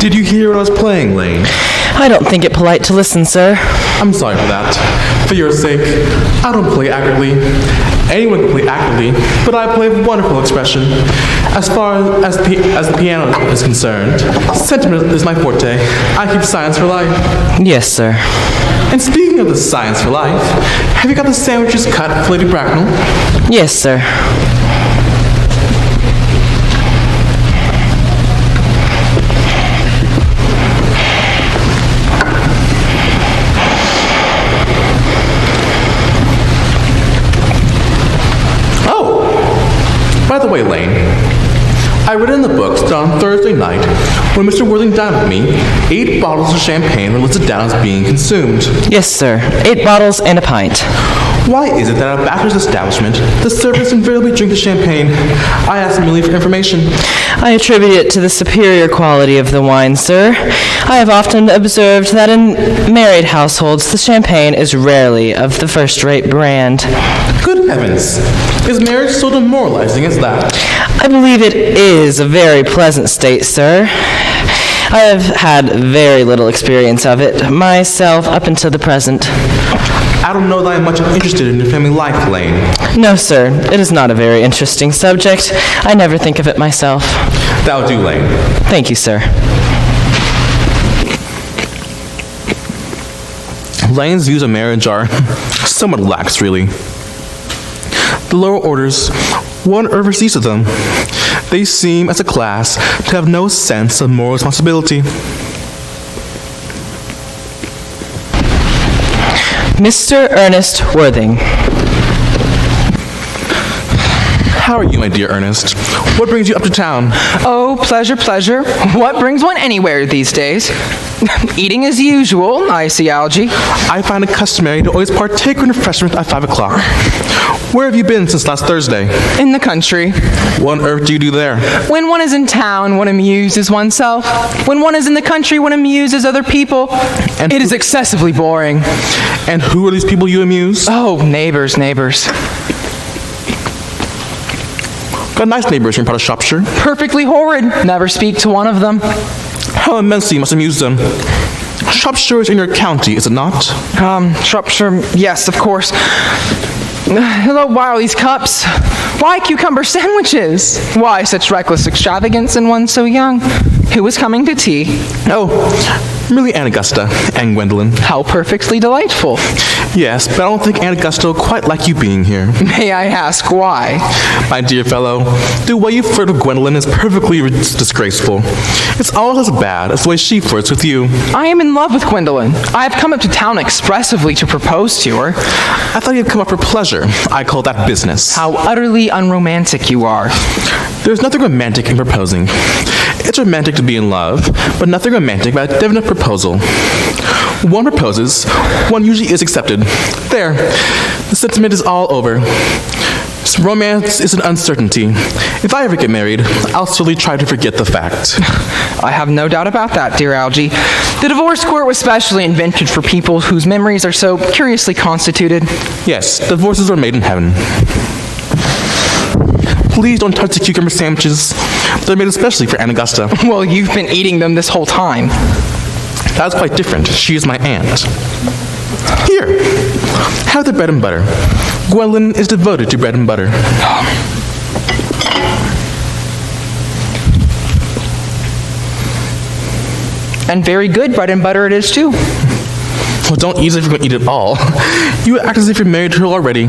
Did you hear what I was playing, Lane? I don't think it polite to listen, sir. I'm sorry for that. For your sake, I don't play accurately. Anyone can play accurately, but I play with wonderful expression. As far as the piano is concerned, sentiment is my forte. I keep science for life. Yes, sir. And speaking of the science for life, have you got the sandwiches cut for Lady Bracknell? Yes, sir. By the way, Lane, I read in the books that on Thursday night, when Mr. Worthing dined with me, 8 bottles of champagne were listed down as being consumed. Yes, sir. 8 bottles and a pint. Why is it that at a bachelor's establishment, the servants invariably drink the champagne? I asked merely for information. I attribute it to the superior quality of the wine, sir. I have often observed that in married households, the champagne is rarely of the first-rate brand. Good heavens! Is marriage so demoralizing as that? I believe it is a very pleasant state, sir. I have had very little experience of it, myself, up until the present. I don't know that I'm much interested in your family life, Lane. No, sir. It is not a very interesting subject. I never think of it myself. That'll do, Lane. Thank you, sir. Lane's views of marriage are somewhat lax, really. The lower orders, one ever sees of them. They seem, as a class, to have no sense of moral responsibility. Mr. Earnest Worthing. How are you, my dear Earnest? What brings you up to town? Oh, pleasure, pleasure. What brings one anywhere these days? Eating as usual, I see, Algy. I find it customary to always partake in refreshment at 5 o'clock. Where have you been since last Thursday? In the country. What on earth do you do there? When one is in town, one amuses oneself. When one is in the country, one amuses other people. And it is excessively boring. And who are these people you amuse? Oh, neighbors. Got nice neighbors in part of Shropshire. Perfectly horrid. Never speak to one of them. How immensely you must amuse them. Shropshire is in your county, is it not? Shropshire, yes, of course. Hello, why are these cups? Why cucumber sandwiches? Why such reckless extravagance in one so young? Who is coming to tea? Oh, merely Aunt Augusta and Gwendolyn. How perfectly delightful. Yes, but I don't think Aunt Augusta will quite like you being here. May I ask why? My dear fellow, the way you flirt with Gwendolyn is perfectly disgraceful. It's almost as bad as the way she flirts with you. I am in love with Gwendolyn. I have come up to town expressively to propose to her. I thought you'd come up for pleasure. I call that business. How utterly unromantic you are. There's nothing romantic in proposing. It's romantic to be in love, but nothing romantic about a definite proposal. One proposes, one usually is accepted. There, the sentiment is all over. Romance is an uncertainty. If I ever get married, I'll slowly try to forget the fact. I have no doubt about that, dear Algy. The divorce court was specially invented for people whose memories are so curiously constituted. Yes, divorces are made in heaven. Please don't touch the cucumber sandwiches. They're made especially for Aunt Augusta. Well, you've been eating them this whole time. That's quite different. She is my aunt. Here, have the bread and butter. Gwendolyn is devoted to bread and butter. And very good bread and butter it is, too. Well, don't eat as if you're going to eat it all. You act as if you're married to her already.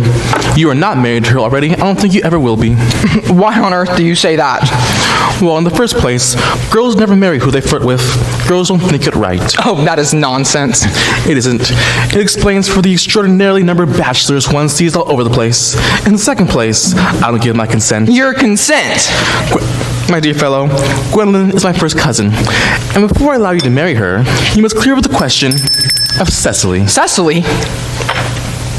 You are not married to her already. I don't think you ever will be. Why on earth do you say that? Well, in the first place, girls never marry who they flirt with. Girls don't think it right. Oh, that is nonsense. It isn't. It explains for the extraordinarily number of bachelors one sees all over the place. In the second place, I don't give my consent. Your consent? My dear fellow, Gwendolyn is my first cousin. And before I allow you to marry her, you must clear up the question of Cecily. Cecily?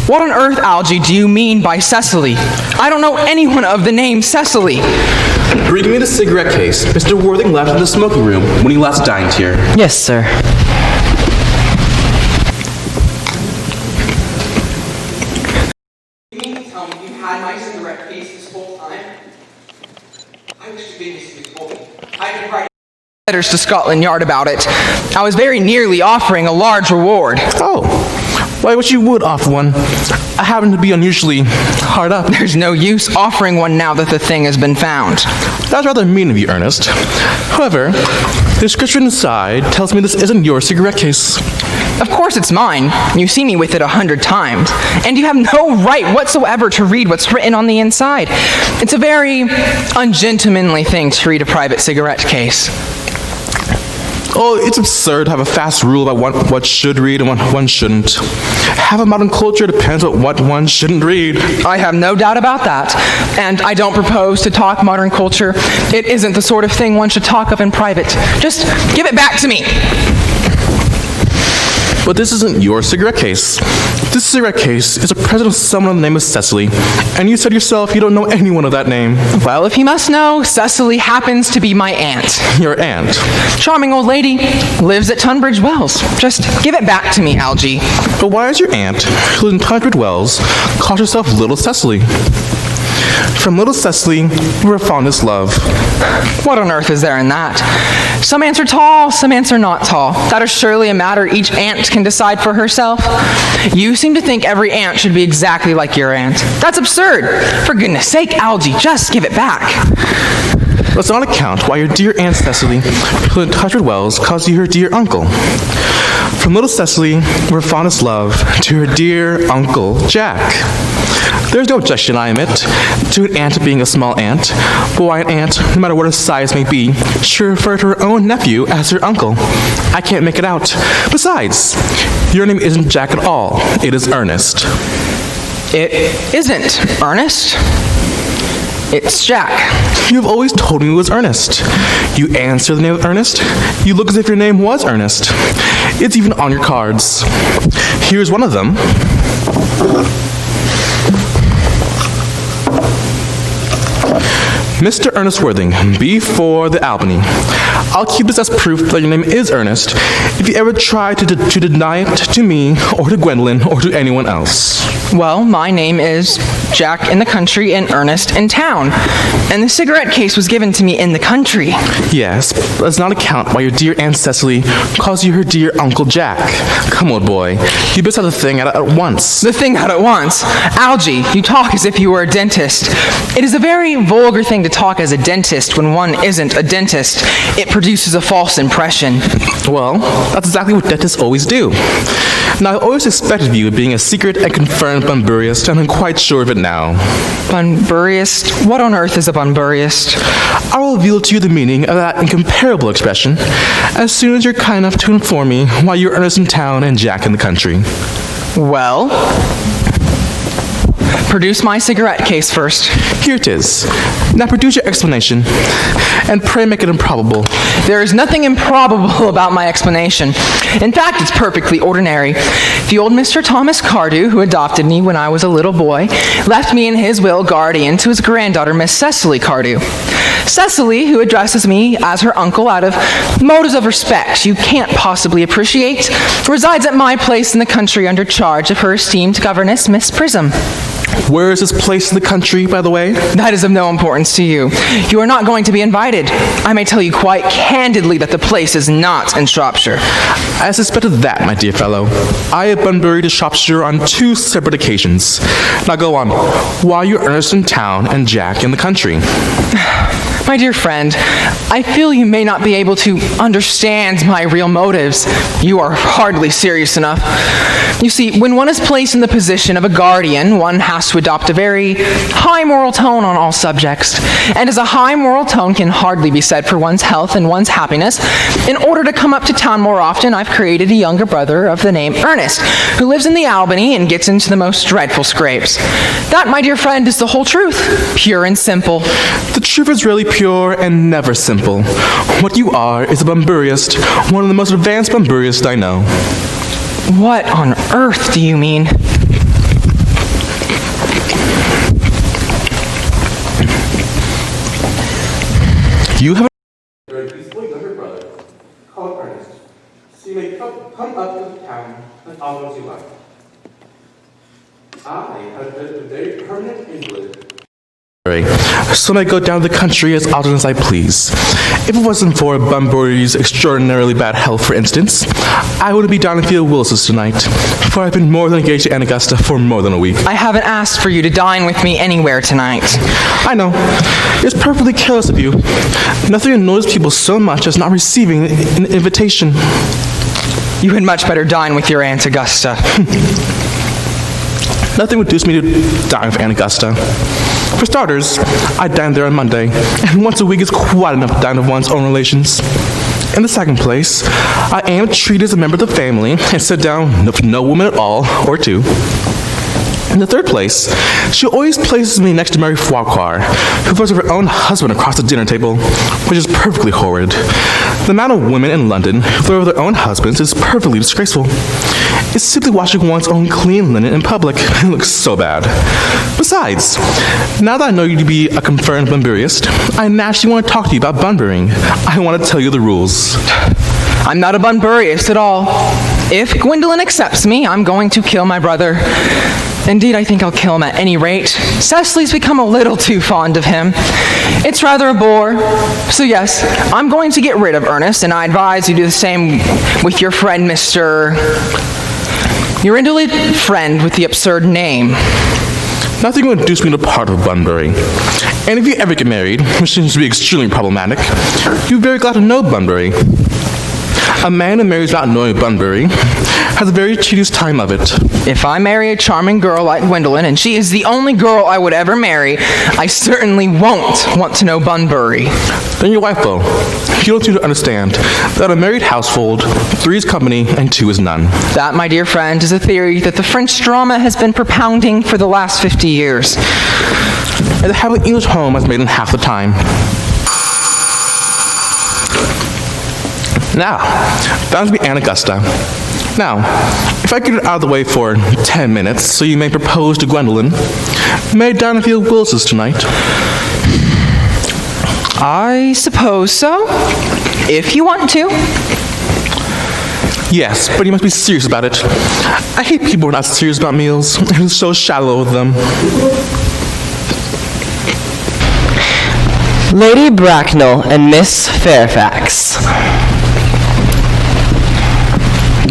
What on earth, Algy, do you mean by Cecily? I don't know anyone of the name Cecily. Bring me the cigarette case Mr. Worthing left in the smoking room when he last dined here. Yes, sir. You mean to tell me you had my cigarette case this whole time? I wish to goodness you told me. I've been writing letters to Scotland Yard about it. I was very nearly offering a large reward. Oh, why, wish you would offer one. I happen to be unusually hard up. There's no use offering one now that the thing has been found. That's rather mean of you, Ernest. However, the description inside tells me this isn't your cigarette case. Of course it's mine. You've seen me with it 100 times. And you have no right whatsoever to read what's written on the inside. It's a very ungentlemanly thing to read a private cigarette case. Oh, it's absurd to have a fast rule about what should read and what one shouldn't. Half of modern culture depends on what one shouldn't read. I have no doubt about that. And I don't propose to talk modern culture. It isn't the sort of thing one should talk of in private. Just give it back to me. But this isn't your cigarette case. This cigarette case is a present of someone by the name of Cecily, and you said yourself you don't know anyone of that name. Well, if you must know, Cecily happens to be my aunt. Your aunt. Charming old lady, lives at Tunbridge Wells. Just give it back to me, Algy. But why is your aunt, who lives in Tunbridge Wells, call herself Little Cecily? From little Cecily, we were fondest love. What on earth is there in that? Some ants are tall, some ants are not tall. That is surely a matter each ant can decide for herself. You seem to think every ant should be exactly like your aunt. That's absurd. For goodness sake, Algy, just give it back. Let's not account why your dear Aunt Cecily, who in Tunbridge Wells, calls you her dear uncle. From little Cecily, we were fondest love, to her dear Uncle Jack. There's no objection, I admit, to an aunt being a small ant, but why an aunt, no matter what her size may be, should refer to her own nephew as her uncle? I can't make it out. Besides, your name isn't Jack at all. It is Ernest. It isn't Ernest. It's Jack. You have always told me it was Ernest. You answer the name of Ernest. You look as if your name was Ernest. It's even on your cards. Here's one of them. Mr. Ernest Worthing, B4 the Albany. I'll keep this as proof that your name is Ernest if you ever try to deny it to me or to Gwendolyn or to anyone else. Well, my name is Jack in the country and Ernest in town. And the cigarette case was given to me in the country. Yes, but let's not account why your dear Aunt Cecily calls you her dear Uncle Jack. Come, old boy, you best have the thing out at once. The thing out at once? Algy, you talk as if you were a dentist. It is a very vulgar thing to talk as a dentist when one isn't a dentist. It produces a false impression. Well, that's exactly what dentists always do. Now, I always suspected you of being a secret and confirmed bunburist, and I'm quite sure of it now. Bunburist? What on earth is a bunburist? I will reveal to you the meaning of that incomparable expression as soon as you're kind enough to inform me why you're Ernest in town and Jack in the country. Well, produce my cigarette case first. Here it is. Now produce your explanation, and pray make it improbable. There is nothing improbable about my explanation. In fact, it's perfectly ordinary. The old Mr. Thomas Cardew, who adopted me when I was a little boy, left me in his will guardian to his granddaughter, Miss Cecily Cardew. Cecily, who addresses me as her uncle out of motives of respect you can't possibly appreciate, resides at my place in the country under charge of her esteemed governess, Miss Prism. Where is this place in the country, by the way? That is of no importance to you. You are not going to be invited. I may tell you quite candidly that the place is not in Shropshire. I suspected that, my dear fellow. I have been buried to Shropshire on 2 separate occasions. Now go on. Why are you Ernest in town and Jack in the country? My dear friend, I feel you may not be able to understand my real motives. You are hardly serious enough. You see, when one is placed in the position of a guardian, one has to adopt a very high moral tone on all subjects. And as a high moral tone can hardly be said for one's health and one's happiness, in order to come up to town more often, I've created a younger brother of the name Earnest, who lives in the Albany and gets into the most dreadful scrapes. That, my dear friend, is the whole truth, pure and simple. The truth is really pure and never simple. What you are is a bunburist, one of the most advanced bunburists I know. What on earth do you mean? You have a very peaceful younger brother called Ernest, so you may come up to town as often as you like. I have been a very permanent invalid so I may go down to the country as often as I please. If it wasn't for Bunbury's extraordinarily bad health, for instance, I wouldn't be down in Field Willis's tonight, for I've been more than engaged to Aunt Augusta for more than a week. I haven't asked for you to dine with me anywhere tonight. I know. It's perfectly careless of you. Nothing annoys people so much as not receiving an invitation. You had much better dine with your Aunt Augusta. Nothing would induce me to dine with Aunt Augusta. For starters, I dine there on Monday, and once a week is quite enough to dine with one's own relations. In the second place, I am treated as a member of the family and sit down with no woman at all, or two. In the third place, she always places me next to Mary Farquhar, who throws her own husband across the dinner table, which is perfectly horrid. The amount of women in London who throw their own husbands is perfectly disgraceful. It's simply washing one's own clean linen in public. It looks so bad. Besides, now that I know you to be a confirmed Bunburyist, I naturally want to talk to you about Bunburying. I want to tell you the rules. I'm not a Bunburyist at all. If Gwendolen accepts me, I'm going to kill my brother. Indeed, I think I'll kill him at any rate. Cecily's become a little too fond of him. It's rather a bore. So yes, I'm going to get rid of Ernest, and I advise you do the same with your friend, your indolent friend with the absurd name. Nothing will induce me to part with Bunbury. And if you ever get married, which seems to be extremely problematic, you'll be very glad to know Bunbury. A man who marries without knowing Bunbury has a very tedious time of it. If I marry a charming girl like Gwendolen, and she is the only girl I would ever marry, I certainly won't want to know Bunbury. Then your wife, though. You don't seem to understand that in a married household, 3 is company and 2 is none. That, my dear friend, is a theory that the French drama has been propounding for the last 50 years. And the happy English home has made in half the time. Now, bound to be Aunt Augusta. Now, if I get it out of the way for 10 minutes, so you may propose to Gwendolen, may I dine at Field Willis's tonight? I suppose so, if you want to. Yes, but you must be serious about it. I hate people who are not serious about meals. It is so shallow of them. Lady Bracknell and Miss Fairfax.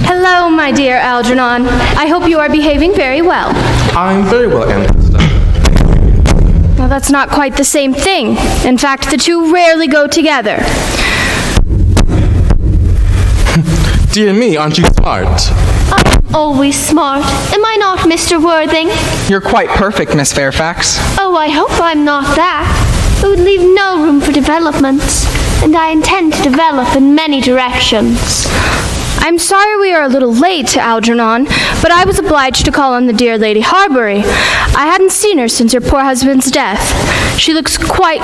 Hello, my dear Algernon. I hope you are behaving very well. I'm very well, Aunt Augusta. Well, that's not quite the same thing. In fact, the two rarely go together. Dear me, aren't you smart? I'm always smart. Am I not, Mr. Worthing? You're quite perfect, Miss Fairfax. Oh, I hope I'm not that. It would leave no room for developments, and I intend to develop in many directions. I'm sorry we are a little late, Algernon, but I was obliged to call on the dear Lady Harbury. I hadn't seen her since her poor husband's death. She looks quite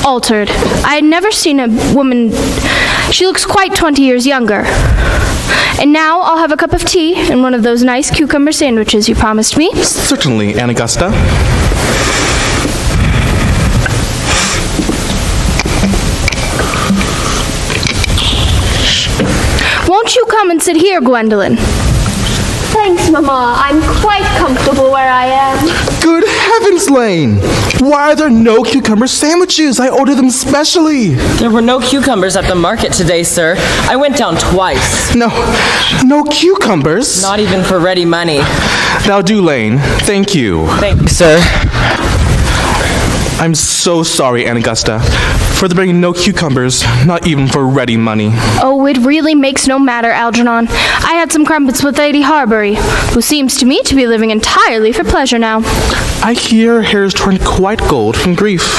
altered. I had never seen a woman... She looks quite 20 years younger. And now I'll have a cup of tea and one of those nice cucumber sandwiches you promised me. Certainly, Aunt Augusta. Won't you come and sit here, Gwendolen? Thanks, Mama. I'm quite comfortable where I am. Good heavens, Lane! Why are there no cucumber sandwiches? I ordered them specially. There were no cucumbers at the market today, sir. I went down twice. No cucumbers? Not even for ready money. Now do, Lane. Thank you. Thank you, sir. I'm so sorry, Aunt Augusta, for bringing no cucumbers, not even for ready money. Oh, it really makes no matter, Algernon. I had some crumpets with Lady Harbury, who seems to me to be living entirely for pleasure now. I hear her hair has turned quite gold from grief.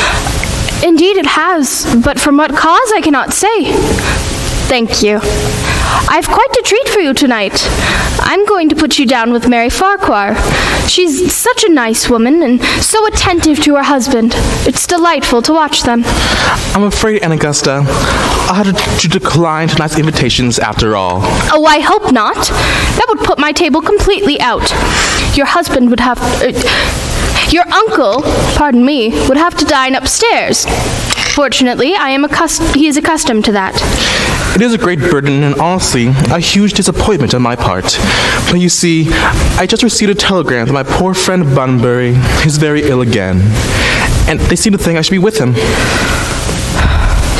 Indeed it has, but from what cause I cannot say. Thank you. I've quite a treat for you tonight. I'm going to put you down with Mary Farquhar. She's such a nice woman and so attentive to her husband. It's delightful to watch them. I'm afraid, Aunt Augusta, I'll have to decline tonight's invitations after all. Oh, I hope not. That would put my table completely out. Your husband would have... your uncle, pardon me, would have to dine upstairs. Fortunately, he is accustomed to that. It is a great burden and honestly a huge disappointment on my part. But you see, I just received a telegram that my poor friend Bunbury is very ill again. and they seem to think I should be with him.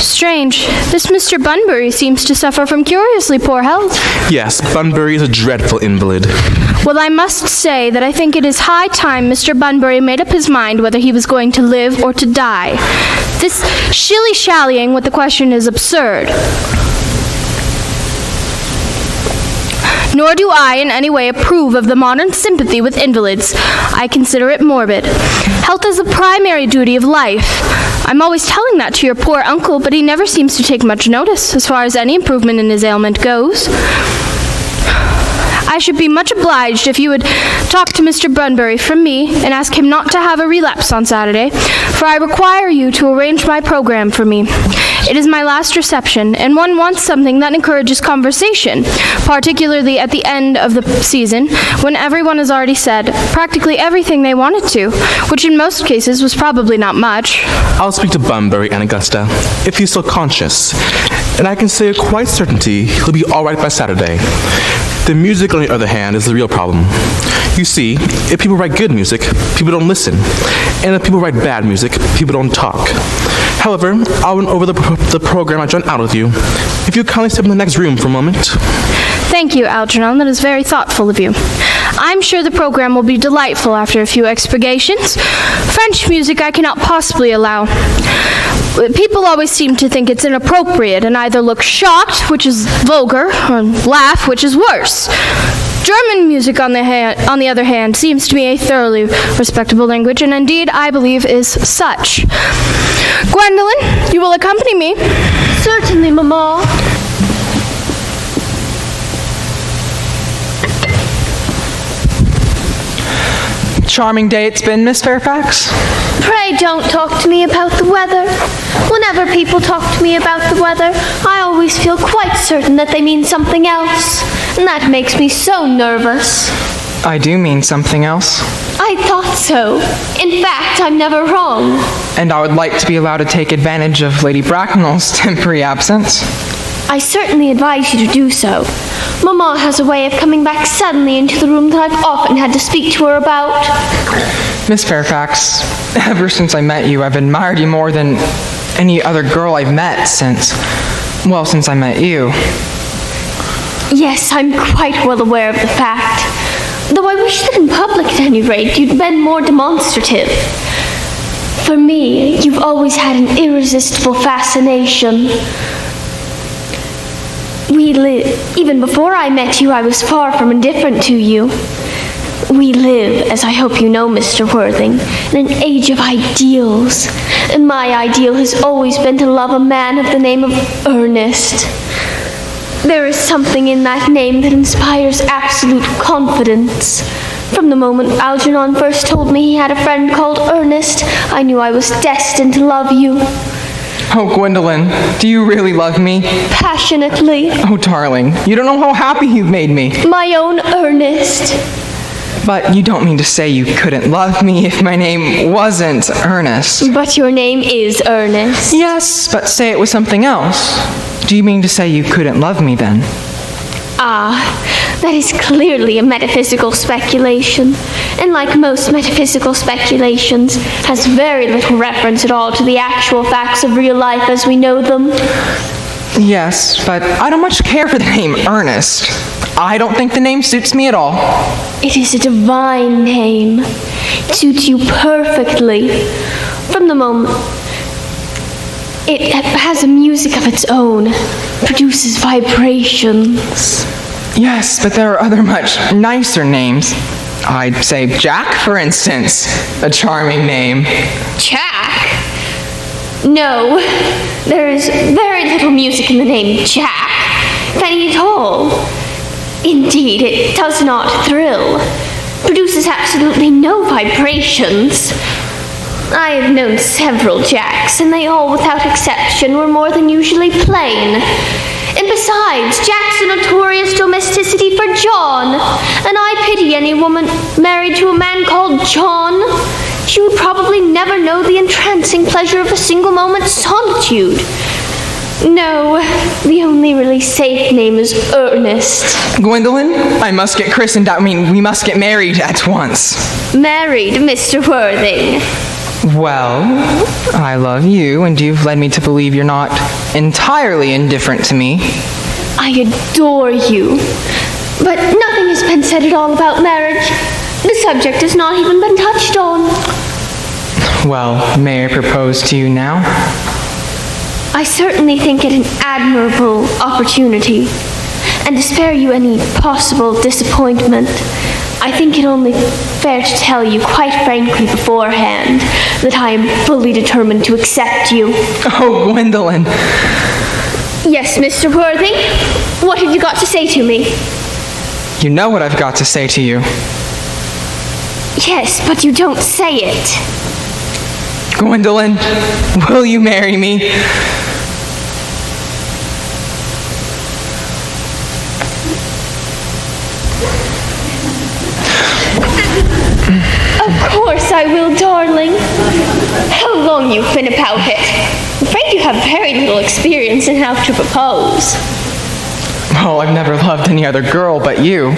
Strange. This Mr. Bunbury seems to suffer from curiously poor health. Yes, Bunbury is a dreadful invalid. Well, I must say that I think it is high time Mr. Bunbury made up his mind whether he was going to live or to die. This shilly-shallying with the question is absurd. Nor do I in any way approve of the modern sympathy with invalids. I consider it morbid. Health is the primary duty of life. I'm always telling that to your poor uncle, but he never seems to take much notice as far as any improvement in his ailment goes. I should be much obliged if you would talk to Mr. Bunbury from me and ask him not to have a relapse on Saturday, for I require you to arrange my program for me. It is my last reception, and one wants something that encourages conversation, particularly at the end of the season, when everyone has already said practically everything they wanted to, which in most cases was probably not much. I'll speak to Bunbury and Augusta, if he's still conscious, and I can say with quite certainty he'll be all right by Saturday. The music, on the other hand, is the real problem. You see, if people write good music, people don't listen. And if people write bad music, people don't talk. However, I'll run over the program I joined out with you. If you'd kindly step in the next room for a moment. Thank you, Algernon. That is very thoughtful of you. I'm sure the program will be delightful after a few expurgations. French music I cannot possibly allow. People always seem to think it's inappropriate and either look shocked, which is vulgar, or laugh, which is worse. German music, on the other hand, seems to me a thoroughly respectable language, and indeed, I believe, is such. Gwendolyn, you will accompany me? Certainly, Mamma. Charming day it's been, Miss Fairfax. Pray don't talk to me about the weather. Whenever people talk to me about the weather, I always feel quite certain that they mean something else. And that makes me so nervous. I do mean something else. I thought so. In fact, I'm never wrong. And I would like to be allowed to take advantage of Lady Bracknell's temporary absence. I certainly advise you to do so. Mamma has a way of coming back suddenly into the room that I've often had to speak to her about. Miss Fairfax, ever since I met you, I've admired you more than any other girl I've met since I met you. Yes, I'm quite well aware of the fact. Though I wish that in public, at any rate, you'd been more demonstrative. For me, you've always had an irresistible fascination. Even before I met you, I was far from indifferent to you. We live, as I hope you know, Mr. Worthing, in an age of ideals, and my ideal has always been to love a man of the name of Earnest. There is something in that name that inspires absolute confidence. From the moment Algernon first told me he had a friend called Earnest, I knew I was destined to love you. Oh, Gwendolyn, do you really love me? Passionately. Oh, darling, you don't know how happy you've made me. My own Earnest. But you don't mean to say you couldn't love me if my name wasn't Earnest. But your name is Earnest. Yes, but say it was something else. Do you mean to say you couldn't love me then? That is clearly a metaphysical speculation, and like most metaphysical speculations, has very little reference at all to the actual facts of real life as we know them. Yes, but I don't much care for the name Earnest. I don't think the name suits me at all. It is a divine name. It suits you perfectly. From the moment it has a music of its own, produces vibrations. Yes, but there are other much nicer names. I'd say Jack, for instance. A charming name. Jack? No, there is very little music in the name Jack, if any at all. Indeed, it does not thrill, produces absolutely no vibrations. I have known several Jacks, and they all, without exception, were more than usually plain. And besides, Jack's a notorious domesticity for John, and I pity any woman married to a man called John. She would probably never know the entrancing pleasure of a single moment's solitude. No, the only really safe name is Earnest. Gwendolyn, we must get married at once. Married, Mr. Worthing. Well, I love you, and you've led me to believe you're not entirely indifferent to me. I adore you. But nothing has been said at all about marriage. The subject has not even been touched on. Well, may I propose to you now? I certainly think it an admirable opportunity. And to spare you any possible disappointment, I think it only fair to tell you quite frankly beforehand that I am fully determined to accept you. Oh, Gwendolyn. Yes, Mr. Worthing? What have you got to say to me? You know what I've got to say to you. Yes, but you don't say it. Gwendolyn, will you marry me? Of course I will, darling. How long you've been about it. I'm afraid you have very little experience in how to propose. Oh, I've never loved any other girl but you.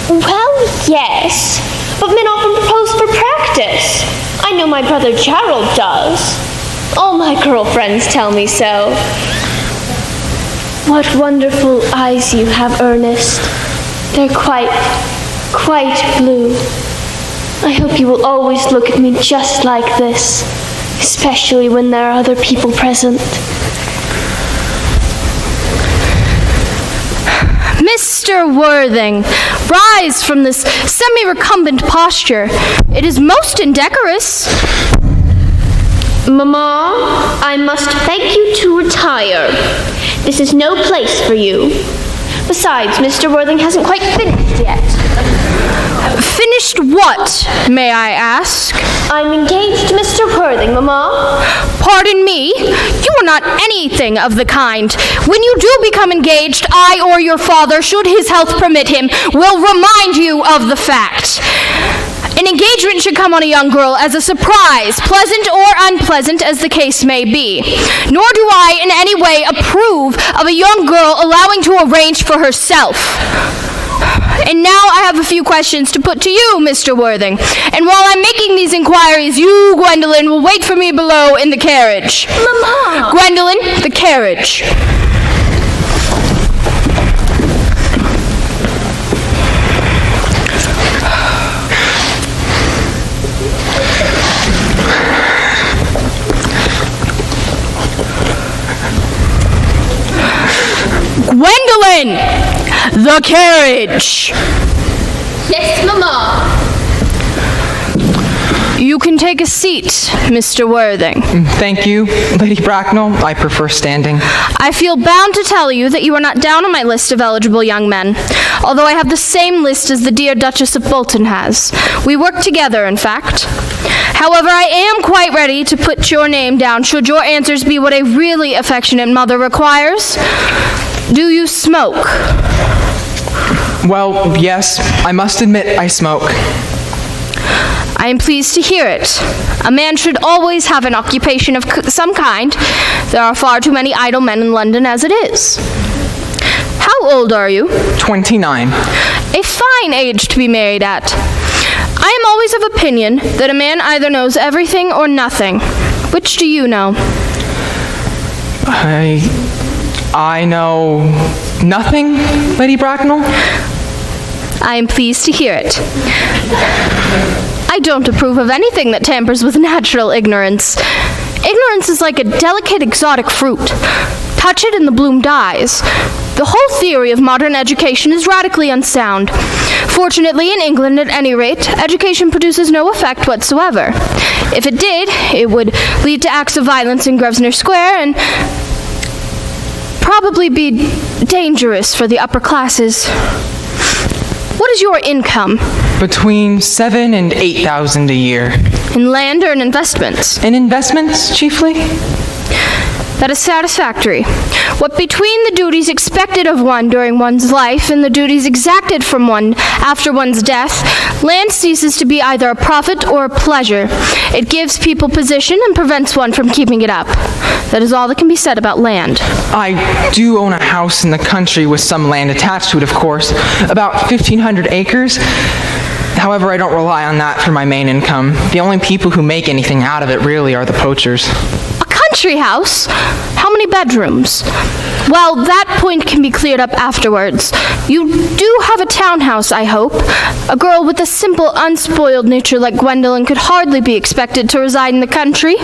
Well, yes, but men often propose for practice. I know my brother Gerald does. All my girlfriends tell me so. What wonderful eyes you have, Ernest. They're quite blue. I hope you will always look at me just like this, especially when there are other people present. Mr. Worthing, rise from this semi-recumbent posture. It is most indecorous. Mamma, I must beg you to retire. This is no place for you. Besides, Mr. Worthing hasn't quite finished yet. Finished what, may I ask? I'm engaged to Mr. Worthing, Mamma. Pardon me, you are not anything of the kind. When you do become engaged, I or your father, should his health permit him, will remind you of the fact. An engagement should come on a young girl as a surprise, pleasant or unpleasant as the case may be. Nor do I in any way approve of a young girl allowing to arrange for herself. And now I have a few questions to put to you, Mr. Worthing. And while I'm making these inquiries, you, Gwendolyn, will wait for me below in the carriage. Mamma! Gwendolyn, the carriage. Gwendolyn! The carriage! Yes, Mamma. You can take a seat, Mr. Worthing. Thank you, Lady Bracknell. I prefer standing. I feel bound to tell you that you are not down on my list of eligible young men, although I have the same list as the dear Duchess of Bolton has. We work together, in fact. However, I am quite ready to put your name down should your answers be what a really affectionate mother requires. Do you smoke? Well, yes, I must admit I smoke. I am pleased to hear it. A man should always have an occupation of some kind. There are far too many idle men in London as it is. How old are you? 29. A fine age to be married at. I am always of opinion that a man either knows everything or nothing. Which do you know? I know nothing, Lady Bracknell. I am pleased to hear it. I don't approve of anything that tampers with natural ignorance. Ignorance is like a delicate exotic fruit. Touch it and the bloom dies. The whole theory of modern education is radically unsound. Fortunately, in England, at any rate, education produces no effect whatsoever. If it did, it would lead to acts of violence in Grosvenor Square and probably be dangerous for the upper classes. What is your income? Between 7,000 and 8,000 a year. In land or in investments? In investments, chiefly? That is satisfactory. What between the duties expected of one during one's life and the duties exacted from one after one's death, land ceases to be either a profit or a pleasure. It gives people position and prevents one from keeping it up. That is all that can be said about land. I do own a house in the country with some land attached to it, of course, about 1,500 acres. However, I don't rely on that for my main income. The only people who make anything out of it really are the poachers. A country house? How many bedrooms? Well, that point can be cleared up afterwards. You do have a townhouse, I hope. A girl with a simple, unspoiled nature like Gwendolyn could hardly be expected to reside in the country.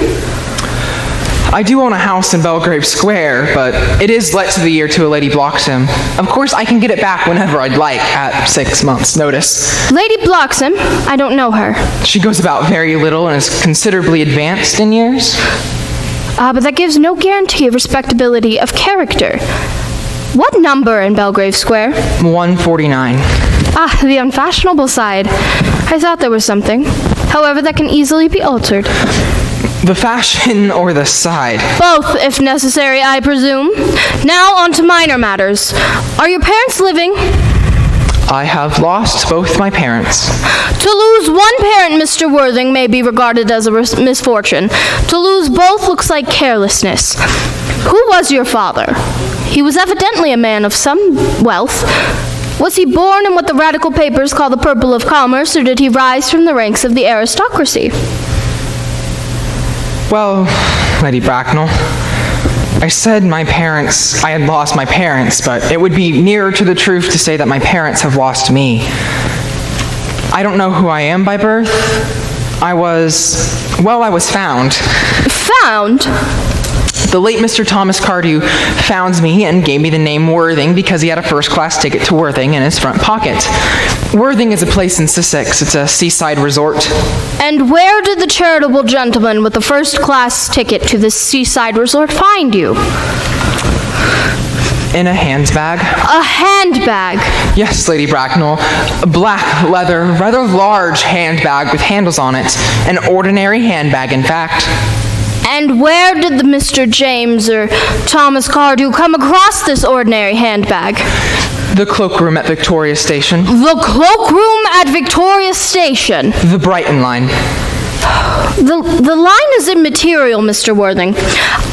I do own a house in Belgrave Square, but it is let to the year to a Lady Bloxham. Of course, I can get it back whenever I'd like, at 6 months' notice. Lady Bloxham? I don't know her. She goes about very little and is considerably advanced in years. But that gives no guarantee of respectability of character. What number in Belgrave Square? 149. Ah, the unfashionable side. I thought there was something. However, that can easily be altered. The fashion or the side? Both, if necessary, I presume. Now on to minor matters. Are your parents living? I have lost both my parents. To lose one parent, Mr. Worthing, may be regarded as a misfortune. To lose both looks like carelessness. Who was your father? He was evidently a man of some wealth. Was he born in what the radical papers call the purple of commerce, or did he rise from the ranks of the aristocracy? Well, Lady Bracknell, I said I had lost my parents, but it would be nearer to the truth to say that my parents have lost me. I don't know who I am by birth. I was found. Found? The late Mr. Thomas Cardew found me and gave me the name Worthing because he had a first-class ticket to Worthing in his front pocket. Worthing is a place in Sussex. It's a seaside resort. And where did the charitable gentleman with the first-class ticket to this seaside resort find you? In a handbag. A handbag? Yes, Lady Bracknell. A black leather, rather large handbag with handles on it. An ordinary handbag, in fact. And where did the Mr. James or Thomas Cardew come across this ordinary handbag? The cloakroom at Victoria Station. The cloakroom at Victoria Station? The Brighton line. The line is immaterial, Mr. Worthing.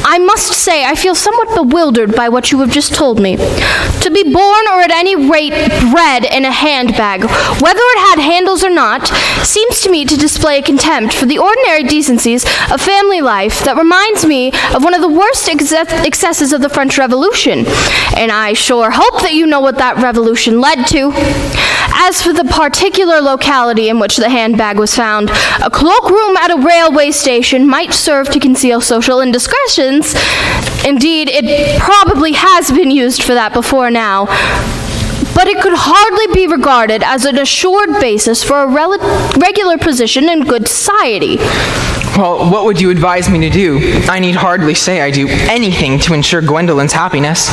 I must say I feel somewhat bewildered by what you have just told me. To be born, or at any rate bred, in a handbag, whether it had handles or not, seems to me to display a contempt for the ordinary decencies of family life that reminds me of one of the worst excesses of the French Revolution. And I sure hope that you know what that revolution led to. As for the particular locality in which the handbag was found, a cloakroom at a railway station might serve to conceal social indiscretions. Indeed, it probably has been used for that before now. But it could hardly be regarded as an assured basis for a regular position in good society. Well, what would you advise me to do? I need hardly say I do anything to ensure Gwendolyn's happiness.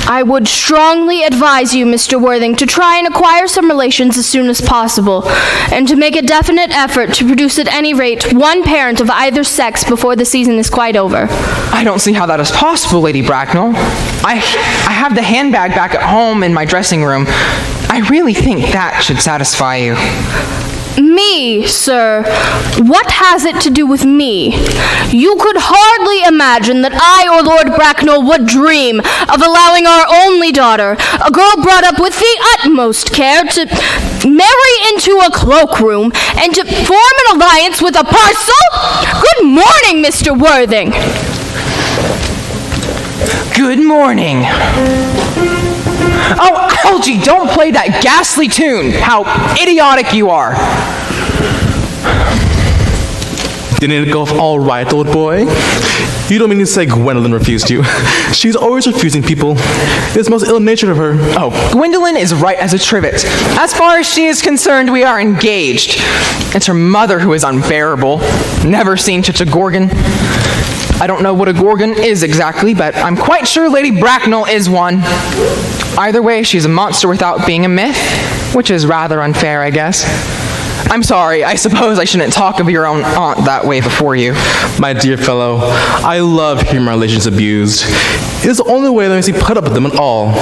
I would strongly advise you, Mr. Worthing, to try and acquire some relations as soon as possible, and to make a definite effort to produce at any rate one parent of either sex before the season is quite over. I don't see how that is possible, Lady Bracknell. I have the handbag back at home in my dressing room. I really think that should satisfy you. Me, sir? What has it to do with me? You could hardly imagine that I or Lord Bracknell would dream of allowing our only daughter, a girl brought up with the utmost care, to marry into a cloakroom and to form an alliance with a parcel? Good morning, Mr. Worthing. Good morning. Oh, Algie, don't play that ghastly tune! How idiotic you are! Didn't it go all right, old boy? You don't mean to say Gwendolyn refused you. She's always refusing people. It's most ill-natured of her. Oh. Gwendolyn is right as a trivet. As far as she is concerned, we are engaged. It's her mother who is unbearable. Never seen such a gorgon. I don't know what a gorgon is exactly, but I'm quite sure Lady Bracknell is one. Either way, she's a monster without being a myth, which is rather unfair, I guess. I'm sorry, I suppose I shouldn't talk of your own aunt that way before you. My dear fellow, I love hearing my relations abused. It is the only way that makes me put up with them at all.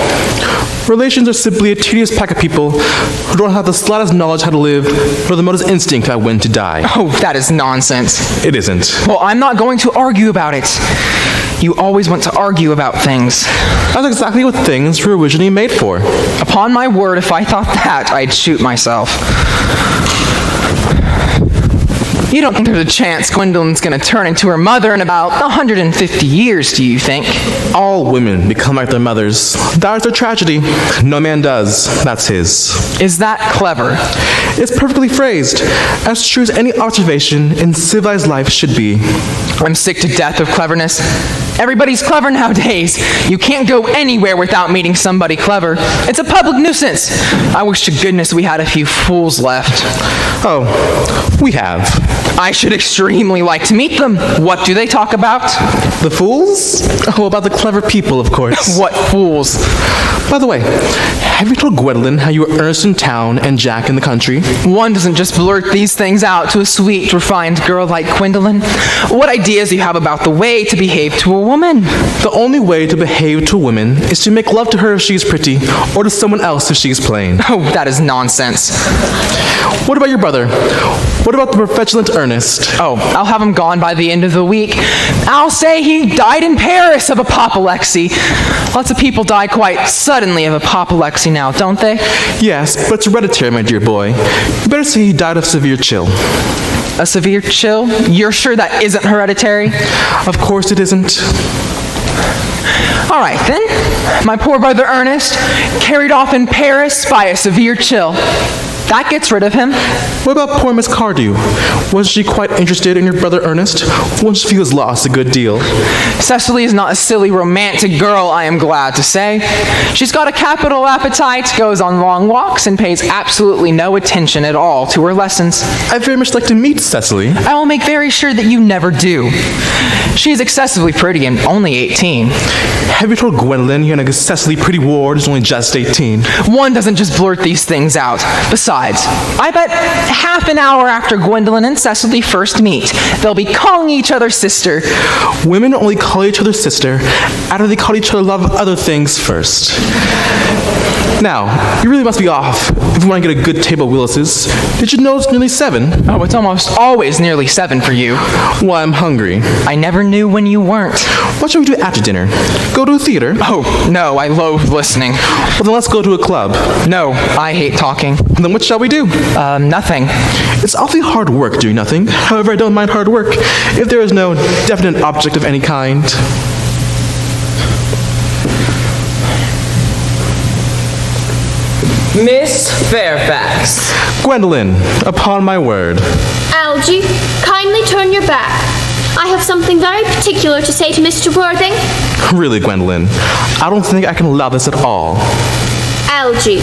Relations are simply a tedious pack of people who don't have the slightest knowledge how to live, nor the modest instinct about when to die. Oh, that is nonsense. It isn't. Well, I'm not going to argue about it. You always want to argue about things. That's exactly what things were originally made for. Upon my word, if I thought that, I'd shoot myself. You don't think there's a chance Gwendolyn's gonna turn into her mother in about 150 years, do you think? All women become like their mothers. That is their tragedy. No man does. That's his. Is that clever? It's perfectly phrased, as true as any observation in civilized life should be. I'm sick to death of cleverness. Everybody's clever nowadays. You can't go anywhere without meeting somebody clever. It's a public nuisance. I wish to goodness we had a few fools left. Oh, we have. I should extremely like to meet them. What do they talk about? The fools? Oh, about the clever people, of course. What fools? By the way, have you told Gwendolyn how you were Ernest in town and Jack in the country? One doesn't just blurt these things out to a sweet, refined girl like Gwendolyn. What ideas do you have about the way to behave to a woman? The only way to behave to a woman is to make love to her if she's pretty, or to someone else if she's plain. Oh, that is nonsense. What about your brother? What about the petulant Earnest? Oh, I'll have him gone by the end of the week. I'll say he died in Paris of apoplexy. Lots of people die quite suddenly of apoplexy now, don't they? Yes, but it's hereditary, my dear boy. You better say he died of severe chill. A severe chill? You're sure that isn't hereditary? Of course it isn't. All right, then. My poor brother Ernest, carried off in Paris by a severe chill. That gets rid of him. What about poor Miss Cardew? Wasn't she quite interested in your brother Ernest? Won't she feel his loss a good deal? Cecily is not a silly, romantic girl, I am glad to say. She's got a capital appetite, goes on long walks, and pays absolutely no attention at all to her lessons. I'd very much like to meet Cecily. I will make very sure that you never do. She is excessively pretty and only 18. Have you told Gwendolyn you're an excessively pretty ward who's only just 18? One doesn't just blurt these things out. Besides, I bet half an hour after Gwendolyn and Cecily first meet, they'll be calling each other sister. Women only call each other sister after they call each other love other things first. Now, you really must be off if you want to get a good table of Willis's. Did you know it's nearly 7? Oh, it's almost always nearly 7 for you. Well, I'm hungry. I never knew when you weren't. What shall we do after dinner? Go to a theater? Oh, no, I loathe listening. Well, then let's go to a club. No, I hate talking. Then what shall we do? Nothing. It's awfully hard work doing nothing. However, I don't mind hard work if there is no definite object of any kind. Miss Fairfax. Gwendolyn, upon my word. Algy, kindly turn your back. I have something very particular to say to Mr. Worthing. Really, Gwendolyn, I don't think I can allow this at all. Algy,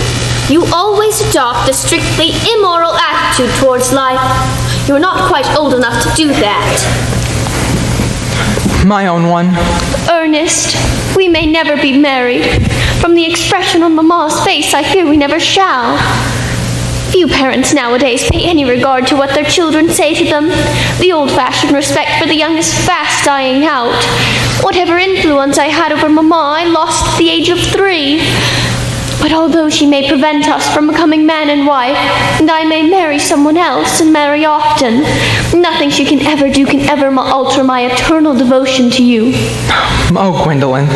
you always adopt a strictly immoral attitude towards life. You're not quite old enough to do that. My own one. Ernest, we may never be married. From the expression on Mamma's face, I fear we never shall. Few parents nowadays pay any regard to what their children say to them. The old-fashioned respect for the young is fast dying out. Whatever influence I had over Mamma, I lost at the age of 3. But although she may prevent us from becoming man and wife, and I may marry someone else and marry often, nothing she can ever do can ever alter my eternal devotion to you. Oh, Gwendolyn.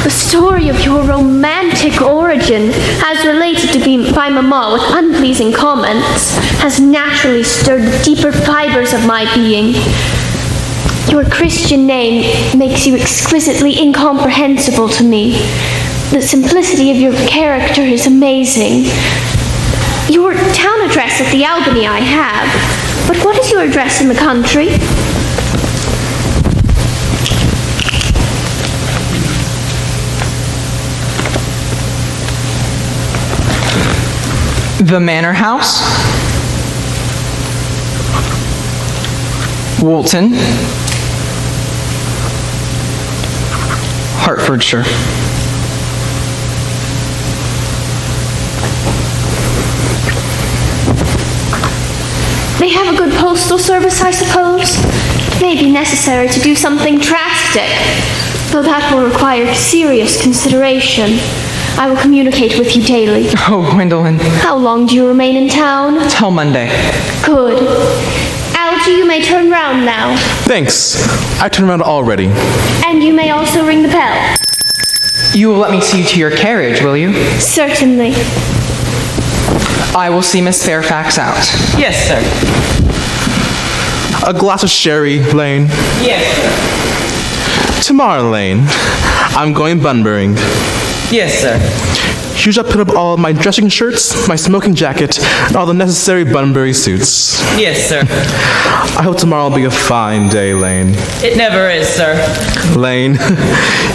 The story of your romantic origin, as related to me by Mamma with unpleasing comments, has naturally stirred the deeper fibers of my being. Your Christian name makes you exquisitely incomprehensible to me. The simplicity of your character is amazing. Your town address at the Albany I have, but what is your address in the country? The Manor House, Woolton, Hertfordshire. They have a good postal service, I suppose? It may be necessary to do something drastic, though that will require serious consideration. I will communicate with you daily. Oh, Gwendolyn. How long do you remain in town? Till Monday. Good. Algy, you may turn round now. Thanks. I turned around already. And you may also ring the bell. You will let me see you to your carriage, will you? Certainly. I will see Miss Fairfax out. Yes, sir. A glass of sherry, Lane. Yes, sir. Tomorrow, Lane, I'm going bunburying. Yes, sir. You shall put up all my dressing shirts, my smoking jacket, and all the necessary Bunbury suits. Yes, sir. I hope tomorrow will be a fine day, Lane. It never is, sir. Lane,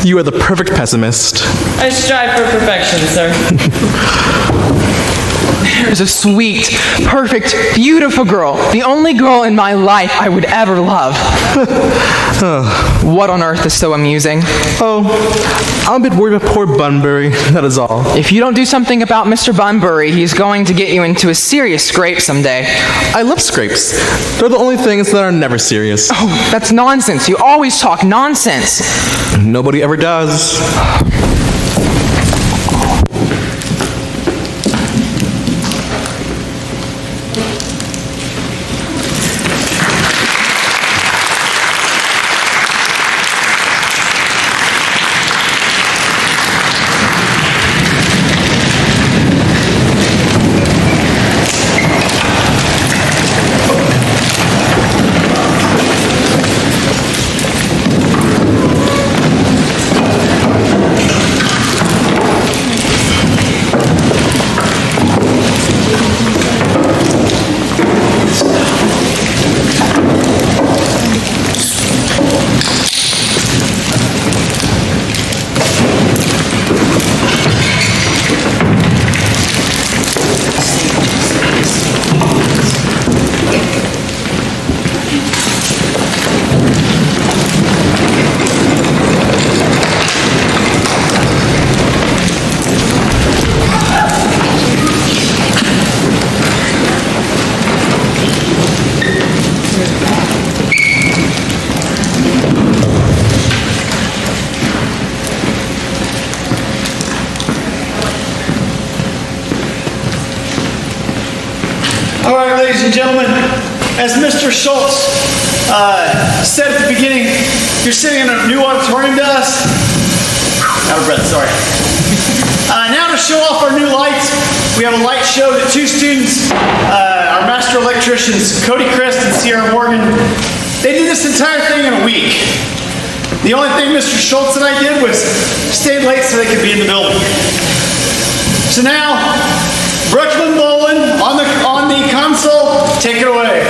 you are the perfect pessimist. I strive for perfection, sir. There's a sweet, perfect, beautiful girl. The only girl in my life I would ever love. What on earth is so amusing? Oh, I'm a bit worried about poor Bunbury, that is all. If you don't do something about Mr. Bunbury, he's going to get you into a serious scrape someday. I love scrapes. They're the only things that are never serious. Oh, that's nonsense. You always talk nonsense. Nobody ever does. All right, ladies and gentlemen, as Mr. Schultz said at the beginning, you're sitting in a new auditorium to us. Out of breath, sorry. Now to show off our new lights, we have a light show that two students, our master electricians, Cody Christ and Sierra Morgan, they did this entire thing in a week. The only thing Mr. Schultz and I did was stay late so they could be in the building. So now, Brooklyn Bolin on the console, take it away.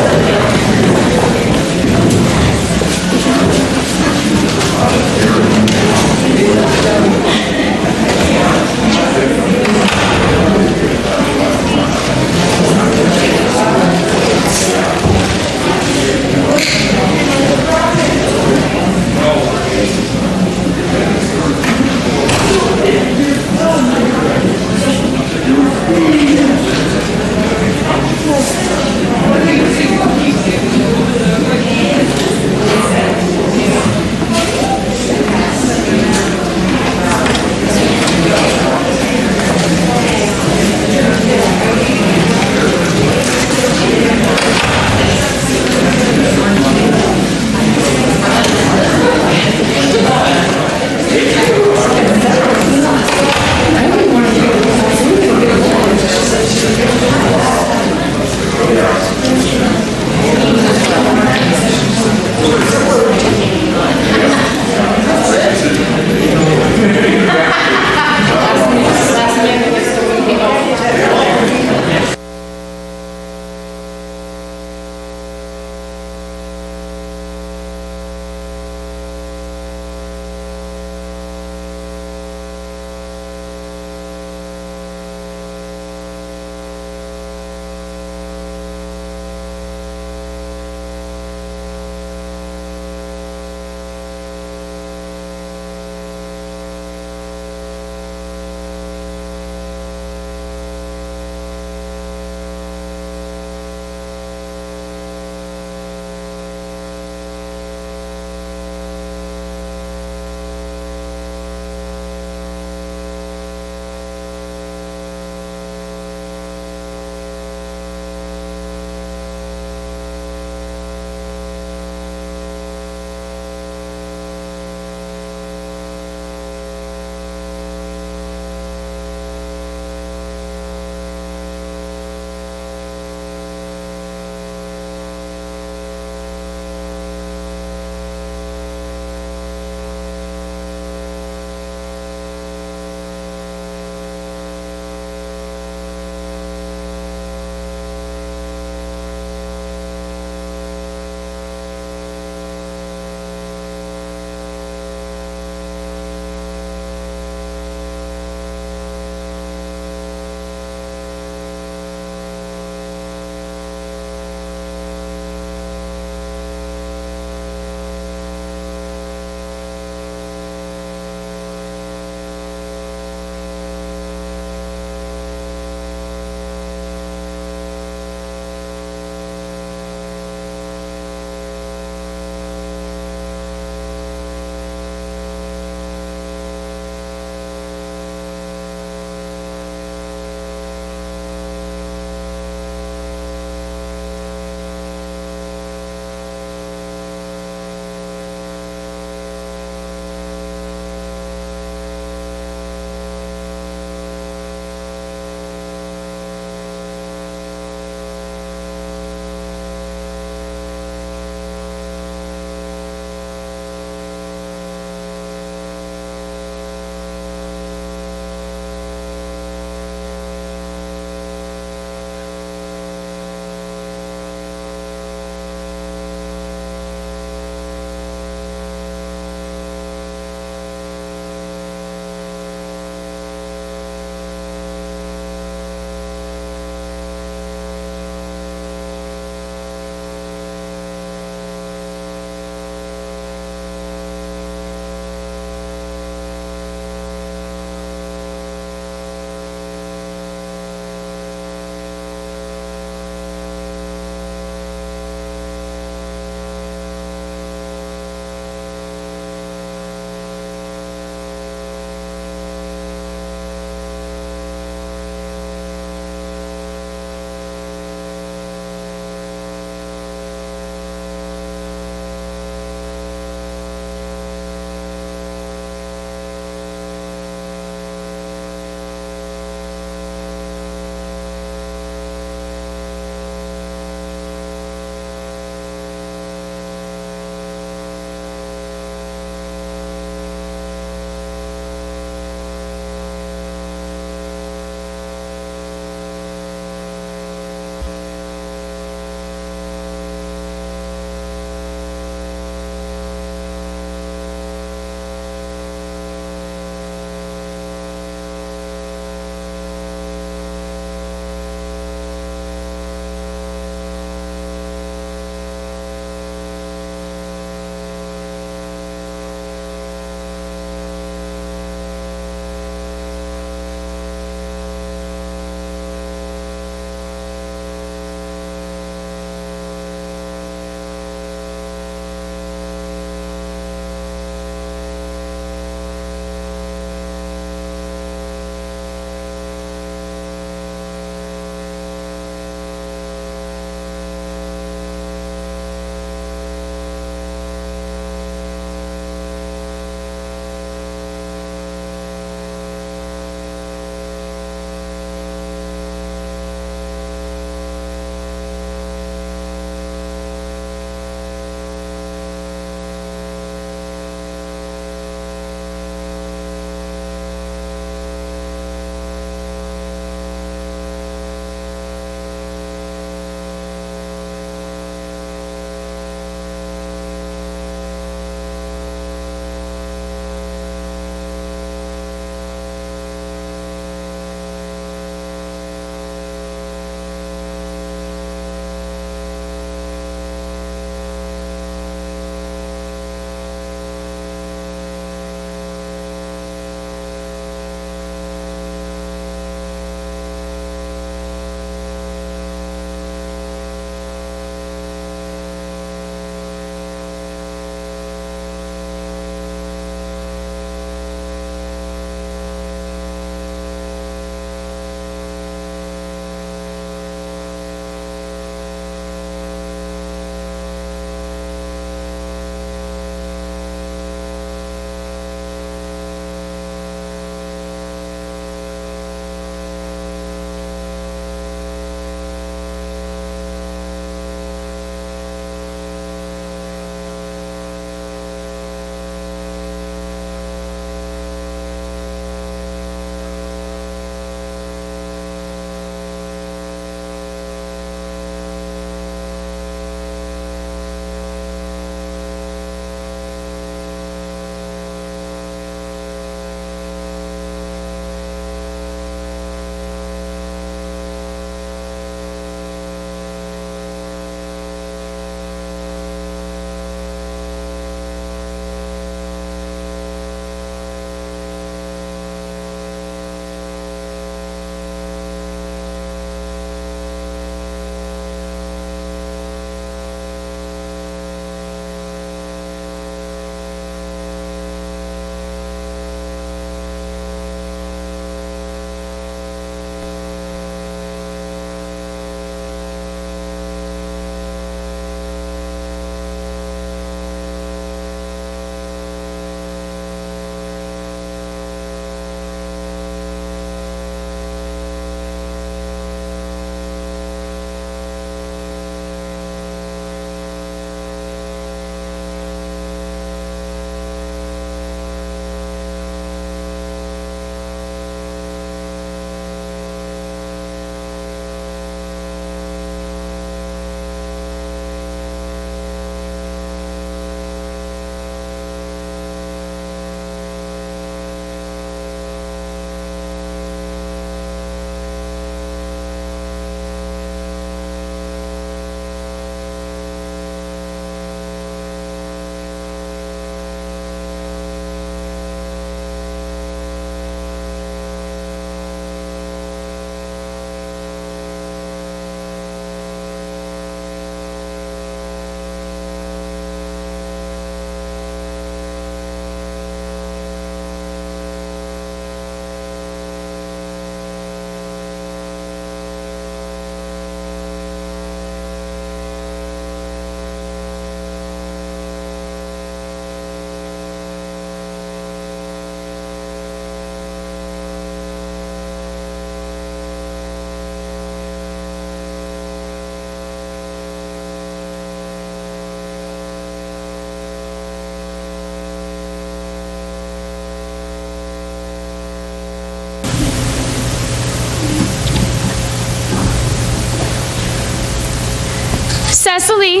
Cecily!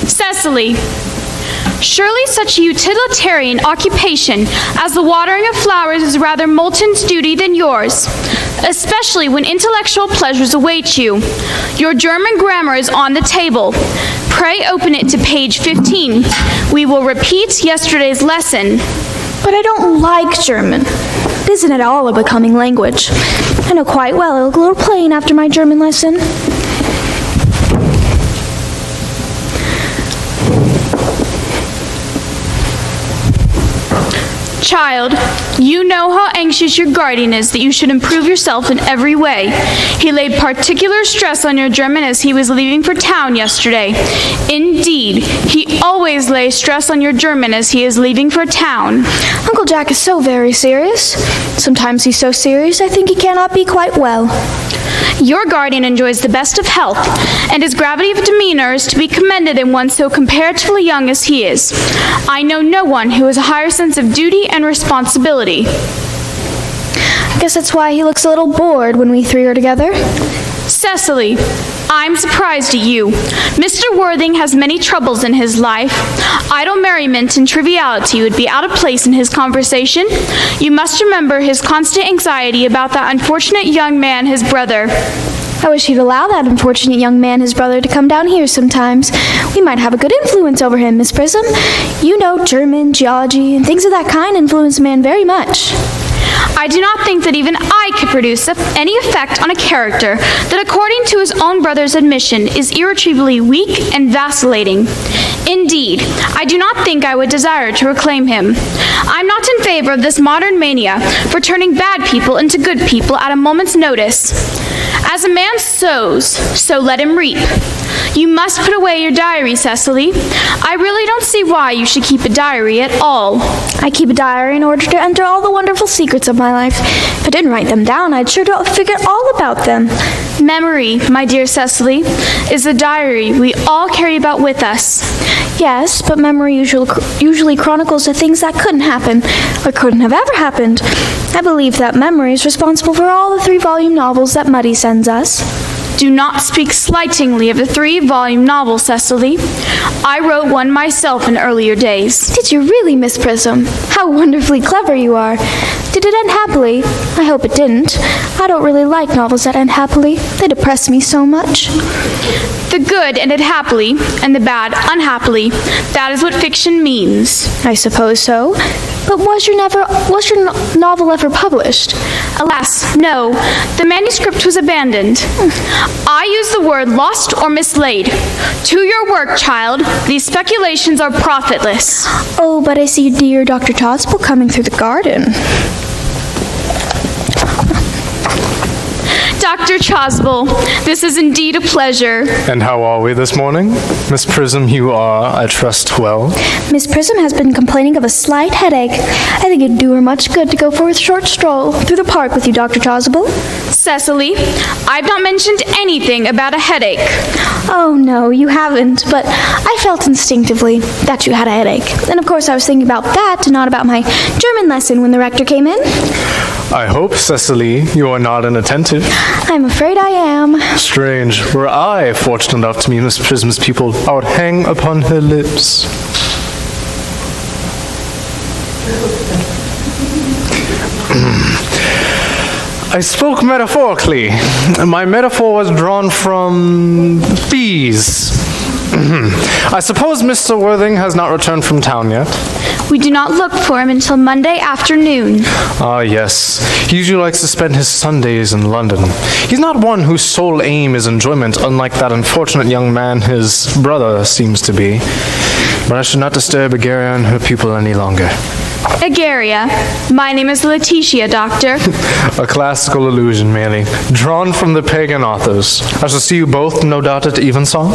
Cecily! Surely such a utilitarian occupation as the watering of flowers is rather Moulton's duty than yours, especially when intellectual pleasures await you. Your German grammar is on the table. Pray open it to page 15. We will repeat yesterday's lesson. But I don't like German. It isn't at all a becoming language. I know quite well it'll look a little plain after my German lesson. Child, you know how anxious your guardian is that you should improve yourself in every way. He laid particular stress on your German as he was leaving for town yesterday. Indeed, he always lays stress on your German as he is leaving for town. Uncle Jack is so very serious. Sometimes he's so serious I think he cannot be quite well. Your guardian enjoys the best of health, and his gravity of demeanor is to be commended in one so comparatively young as he is. I know no one who has a higher sense of duty and responsibility. I guess that's why he looks a little bored when we three are together. Cecily, I'm surprised at you. Mr. Worthing has many troubles in his life. Idle merriment and triviality would be out of place in his conversation. You must remember his constant anxiety about that unfortunate young man, his brother. I wish he'd allow that unfortunate young man, his brother, to come down here sometimes. We might have a good influence over him, Miss Prism. You know, German, geology, and things of that kind influence a man very much. I do not think that even I could produce any effect on a character that, according to his own brother's admission, is irretrievably weak and vacillating. Indeed, I do not think I would desire to reclaim him. I'm not in favor of this modern mania for turning bad people into good people at a moment's notice. As a man sows, so let him reap. You must put away your diary, Cecily. I really don't see why you should keep a diary at all. I keep a diary in order to enter all the wonderful secrets of my life. If I didn't write them down, I'd sure to forget all about them. Memory, my dear Cecily, is the diary we all carry about with us. Yes, but memory usually chronicles the things that couldn't happen, or couldn't have ever happened. I believe that memory is responsible for all the 3-volume novels that Muddy sends us. Do not speak slightingly of the 3-volume novel, Cecily. I wrote one myself in earlier days. Did you really, Miss Prism? How wonderfully clever you are. Did it end happily? I hope it didn't. I don't really like novels that end happily. They depress me so much. The good ended happily, and the bad unhappily. That is what fiction means. I suppose so. But was your novel ever published? Alas, no. The manuscript was abandoned. I use the word lost or mislaid. To your work, child. These speculations are profitless. Oh, but I see dear Dr. Todspel coming through the garden. Dr. Chosbel, this is indeed a pleasure. And how are we this morning? Miss Prism, you are, I trust, well? Miss Prism has been complaining of a slight headache. I think it'd do her much good to go for a short stroll through the park with you, Dr. Chosbel. Cecily, I've not mentioned anything about a headache. Oh, no, you haven't, but I felt instinctively that you had a headache. And of course I was thinking about that and not about my German lesson when the rector came in. I hope, Cecily, you are not inattentive. I'm afraid I am. Strange. Were I fortunate enough to meet Miss Prism's pupil, I would hang upon her lips. I spoke metaphorically. My metaphor was drawn from bees. I suppose Mr. Worthing has not returned from town yet? We do not look for him until Monday afternoon. Ah, yes. He usually likes to spend his Sundays in London. He's not one whose sole aim is enjoyment, unlike that unfortunate young man his brother seems to be. But I should not disturb Agaria and her pupil any longer. Agaria, my name is Letitia, Doctor. A classical illusion, merely, drawn from the pagan authors. I shall see you both, no doubt, at evensong.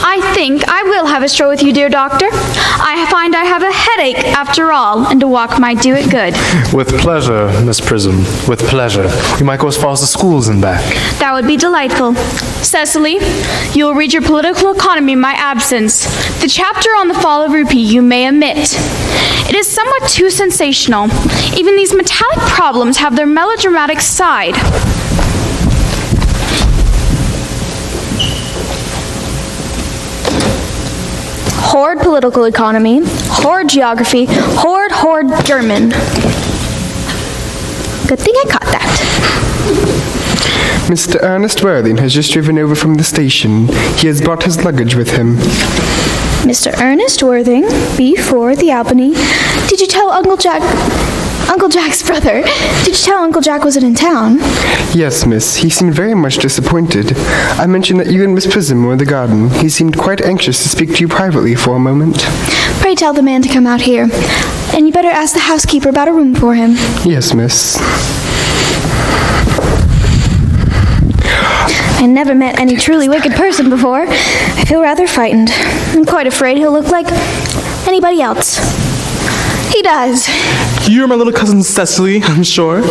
I think I will have a stroll with you, dear Doctor. I find I have a headache after all, and a walk might do it good. With pleasure, Miss Prism, with pleasure. We might go as far as the schools and back. That would be delightful. Cecily, you will read your political economy in my absence. The chapter on the fall of rupee you may omit. It is somewhat too sensational. Even these metallic problems have their melodramatic side. Horde political economy, horde geography, horde German. Good thing I caught that. Mr. Ernest Worthing has just driven over from the station. He has brought his luggage with him. Mr. Ernest Worthing, B4, the Albany. Did you tell Uncle Jack's brother, did you tell Uncle Jack wasn't in town? Yes, miss. He seemed very much disappointed. I mentioned that you and Miss Prism were in the garden. He seemed quite anxious to speak to you privately for a moment. Pray tell the man to come out here. And you better ask the housekeeper about a room for him. Yes, miss. I never met any truly wicked person before. I feel rather frightened. I'm quite afraid he'll look like anybody else. He does. You're my little cousin Cecily, I'm sure.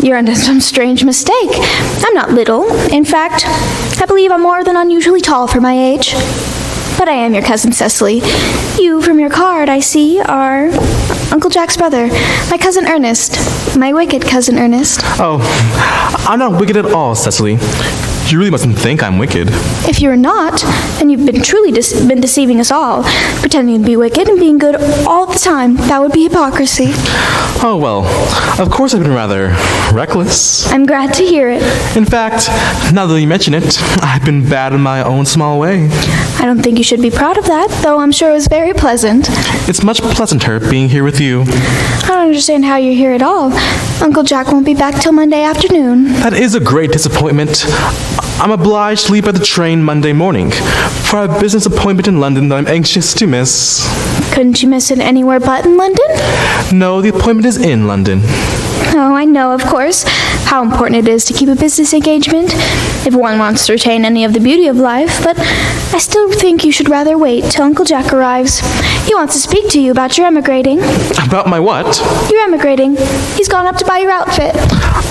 You're under some strange mistake. I'm not little. In fact, I believe I'm more than unusually tall for my age. But I am your cousin Cecily. You, from your card, I see, are Uncle Jack's brother, my cousin Ernest, my wicked cousin Ernest. Oh, I'm not wicked at all, Cecily. You really mustn't think I'm wicked. If you're not, then you've been truly been deceiving us all, pretending to be wicked and being good all the time. That would be hypocrisy. Oh, well, of course I've been rather reckless. I'm glad to hear it. In fact, now that you mention it, I've been bad in my own small way. I don't think you should be proud of that, though I'm sure it was very pleasant. It's much pleasanter being here with you. I don't understand how you're here at all. Uncle Jack won't be back till Monday afternoon. That is a great disappointment. I'm obliged to leave by the train Monday morning for a business appointment in London that I'm anxious to miss. Couldn't you miss it anywhere but in London? No, the appointment is in London. Oh, I know, of course, how important it is to keep a business engagement if one wants to retain any of the beauty of life, but I still think you should rather wait till Uncle Jack arrives. He wants to speak to you about your emigrating. About my what? Your emigrating. He's gone up to buy your outfit.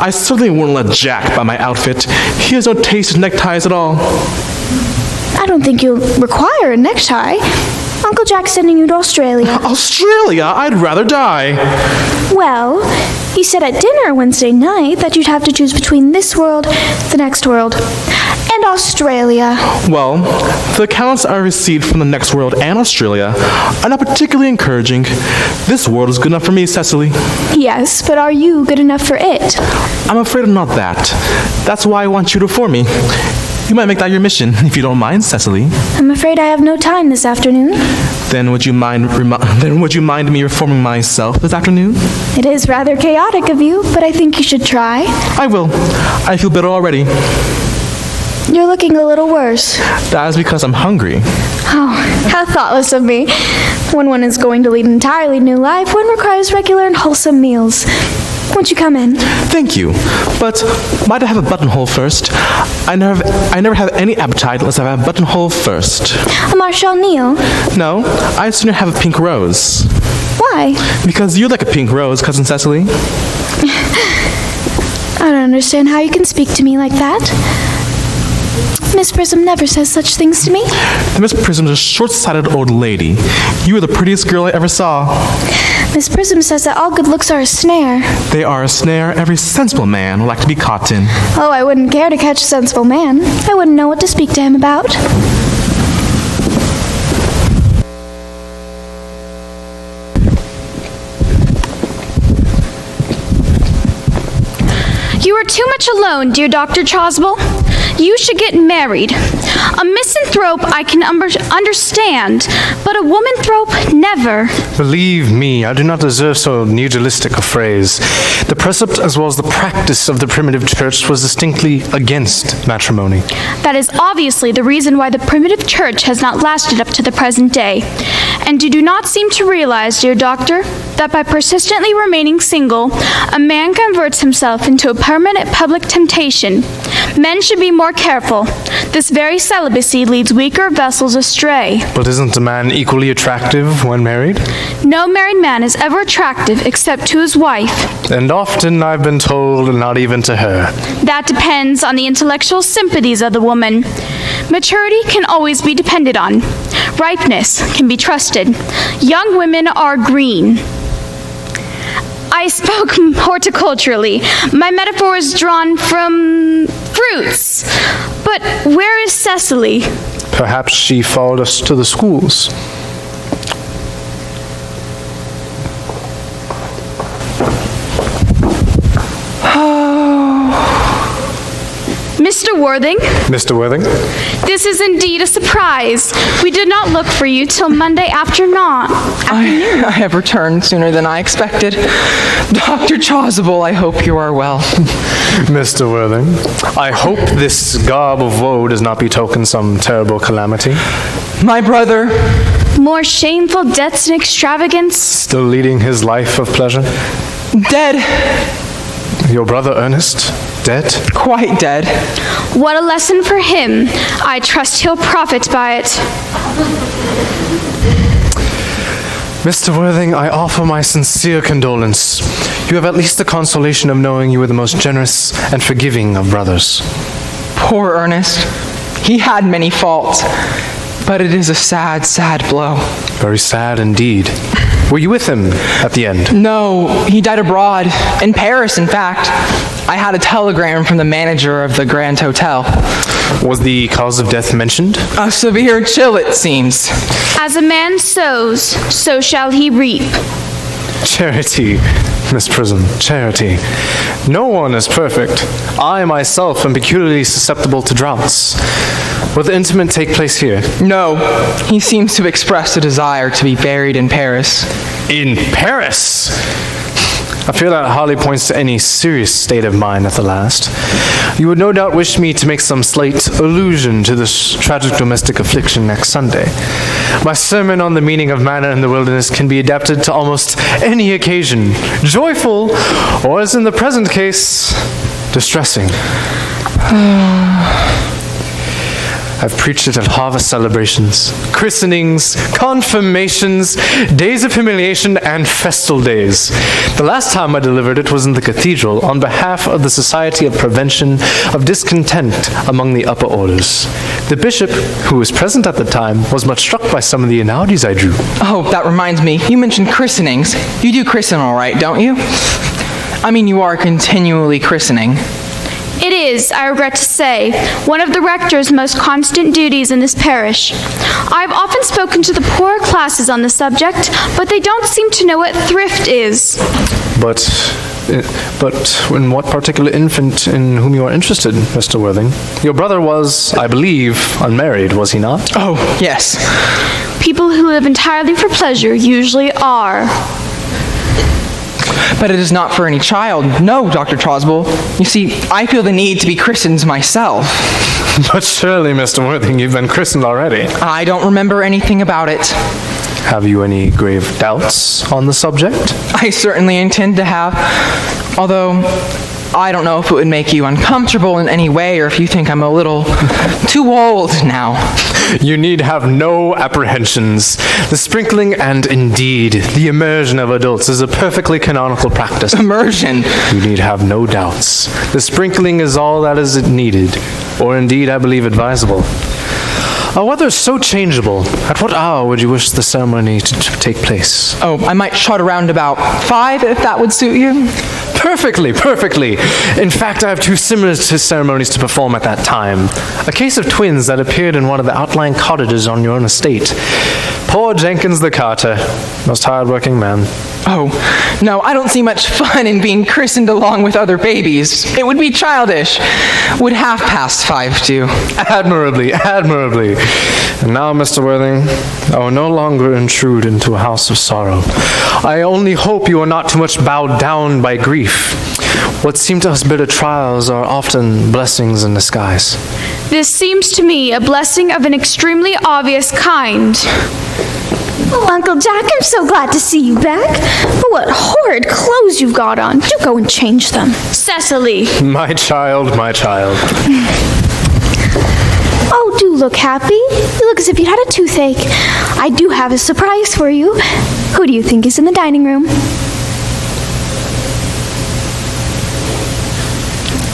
I certainly won't let Jack buy my outfit. He has no taste in neckties at all. I don't think you'll require a necktie. Uncle Jack's sending you to Australia. Australia? I'd rather die. Well, he said at dinner Wednesday night that you'd have to choose between this world, the next world, and Australia. Well, the accounts I received from the next world and Australia are not particularly encouraging. This world is good enough for me, Cecily. Yes, but are you good enough for it? I'm afraid I'm not that. That's why I want you to reform me. You might make that your mission, if you don't mind, Cecily. I'm afraid I have no time this afternoon. Then would you mind me reforming myself this afternoon? It is rather chaotic of you, but I think you should try. I will. I feel better already. You're looking a little worse. That is because I'm hungry. Oh, how thoughtless of me. When one is going to lead an entirely new life, one requires regular and wholesome meals. Won't you come in? Thank you, but might I have a buttonhole first? I never have any appetite unless I have a buttonhole first. A Marshall Neal? No, I'd sooner have a pink rose. Why? Because you like a pink rose, Cousin Cecily. I don't understand how you can speak to me like that. Miss Prism never says such things to me. Miss Prism's a short-sighted old lady. You are the prettiest girl I ever saw. Miss Prism says that all good looks are a snare. They are a snare every sensible man would like to be caught in. Oh, I wouldn't care to catch a sensible man. I wouldn't know what to speak to him about. You are too much alone, dear Dr. Choswell. You should get married. A misanthrope I can understand, but a womanthrope never. Believe me, I do not deserve so nihilistic a phrase. The precept as well as the practice of the primitive church was distinctly against matrimony. That is obviously the reason why the primitive church has not lasted up to the present day. And you do not seem to realize, dear doctor, that by persistently remaining single, a man converts himself into a permanent public temptation. Men should be more careful. This very celibacy leads weaker vessels astray. But isn't a man equally attractive when married? No married man is ever attractive except to his wife. And often I've been told not even to her. That depends on the intellectual sympathies of the woman. Maturity can always be depended on. Ripeness can be trusted. Young women are green. I spoke horticulturally. My metaphor is drawn from fruits. But where is Cecily? Perhaps she followed us to the schools. Mr. Worthing, Mr. Worthing? this is indeed a surprise. We did not look for you till Monday afternoon. I have returned sooner than I expected. Dr. Chasuble, I hope you are well. Mr. Worthing, I hope this garb of woe does not betoken some terrible calamity. My brother, More shameful deaths and extravagance. Still leading his life of pleasure? dead, Your brother Earnest, dead? quite dead. What a lesson for him. I trust he'll profit by it. Mr. Worthing, I offer my sincere condolence. You have at least the consolation of knowing you were the most generous and forgiving of brothers. Poor Ernest. He had many faults, but it is a sad, sad blow. Very sad indeed. Were you with him at the end? No, he died abroad, in Paris, in fact. I had a telegram from the manager of the Grand Hotel. Was the cause of death mentioned? A severe chill, it seems. As a man sows, so shall he reap. Charity, Miss Prism, charity. No one is perfect. I myself am peculiarly susceptible to droughts. Will the intimate take place here? No, he seems to have expressed a desire to be buried in Paris. In Paris? I fear that hardly points to any serious state of mind at the last. You would no doubt wish me to make some slight allusion to this tragic domestic affliction next Sunday. My sermon on the meaning of manna in the wilderness can be adapted to almost any occasion, joyful, or as in the present case, distressing. I've preached it at harvest celebrations, christenings, confirmations, days of humiliation, and festal days. The last time I delivered it was in the cathedral on behalf of the Society of Prevention of Discontent among the upper orders. The bishop, who was present at the time, was much struck by some of the analogies I drew. Oh, that reminds me. You mentioned christenings. You do christen all right, don't you? I mean, you are continually christening. It is, I regret to say, one of the rector's most constant duties in this parish. I have often spoken to the poorer classes on the subject, but they don't seem to know what thrift is. But in what particular infant in whom you are interested, Mr. Worthing? Your brother was, I believe, unmarried, was he not? Oh, yes. People who live entirely for pleasure usually are. But it is not for any child. No, Dr. Chasuble. You see, I feel the need to be christened myself. But surely, Mr. Worthing, you've been christened already. I don't remember anything about it. Have you any grave doubts on the subject? I certainly intend to have, although I don't know if it would make you uncomfortable in any way or if you think I'm a little too old now. You need have no apprehensions. The sprinkling and indeed the immersion of adults is a perfectly canonical practice. Immersion? You need have no doubts. The sprinkling is all that is needed, or indeed I believe advisable. Our weather is so changeable. At what hour would you wish the ceremony to take place? Oh, I might trot around about 5 if that would suit you. Perfectly, perfectly. In fact, I have two similar ceremonies to perform at that time. A case of twins that appeared in one of the outlying cottages on your own estate. Poor Jenkins the carter, most hard-working man. Oh, no, I don't see much fun in being christened along with other babies. It would be childish. Would 5:30 do? Admirably, admirably. And now, Mr. Worthing, I will no longer intrude into a house of sorrow. I only hope you are not too much bowed down by grief. What seem to us bitter trials are often blessings in disguise. This seems to me a blessing of an extremely obvious kind. Oh, Uncle Jack, I'm so glad to see you back. But what horrid clothes you've got on. Do go and change them. Cecily. My child, my child. Oh, do look happy. You look as if you had a toothache. I do have a surprise for you. Who do you think is in the dining room?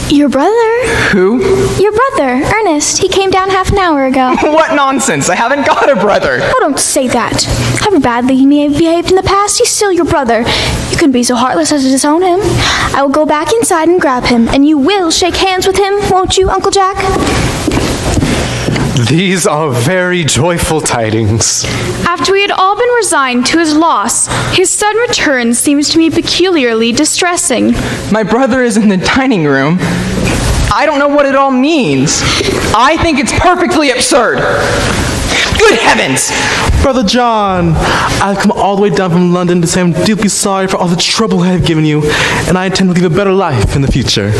Your brother. Who? Your brother, Ernest. He came down half an hour ago. What nonsense! I haven't got a brother! Oh, don't say that. However badly he may have behaved in the past, he's still your brother. You couldn't be so heartless as to disown him. I will go back inside and grab him, and you will shake hands with him, won't you, Uncle Jack? These are very joyful tidings. After we had all been resigned to his loss, his sudden return seems to me peculiarly distressing. My brother is in the dining room. I don't know what it all means. I think it's perfectly absurd. Good heavens! Brother John, I've come all the way down from London to say I'm deeply sorry for all the trouble I have given you, and I intend to live a better life in the future.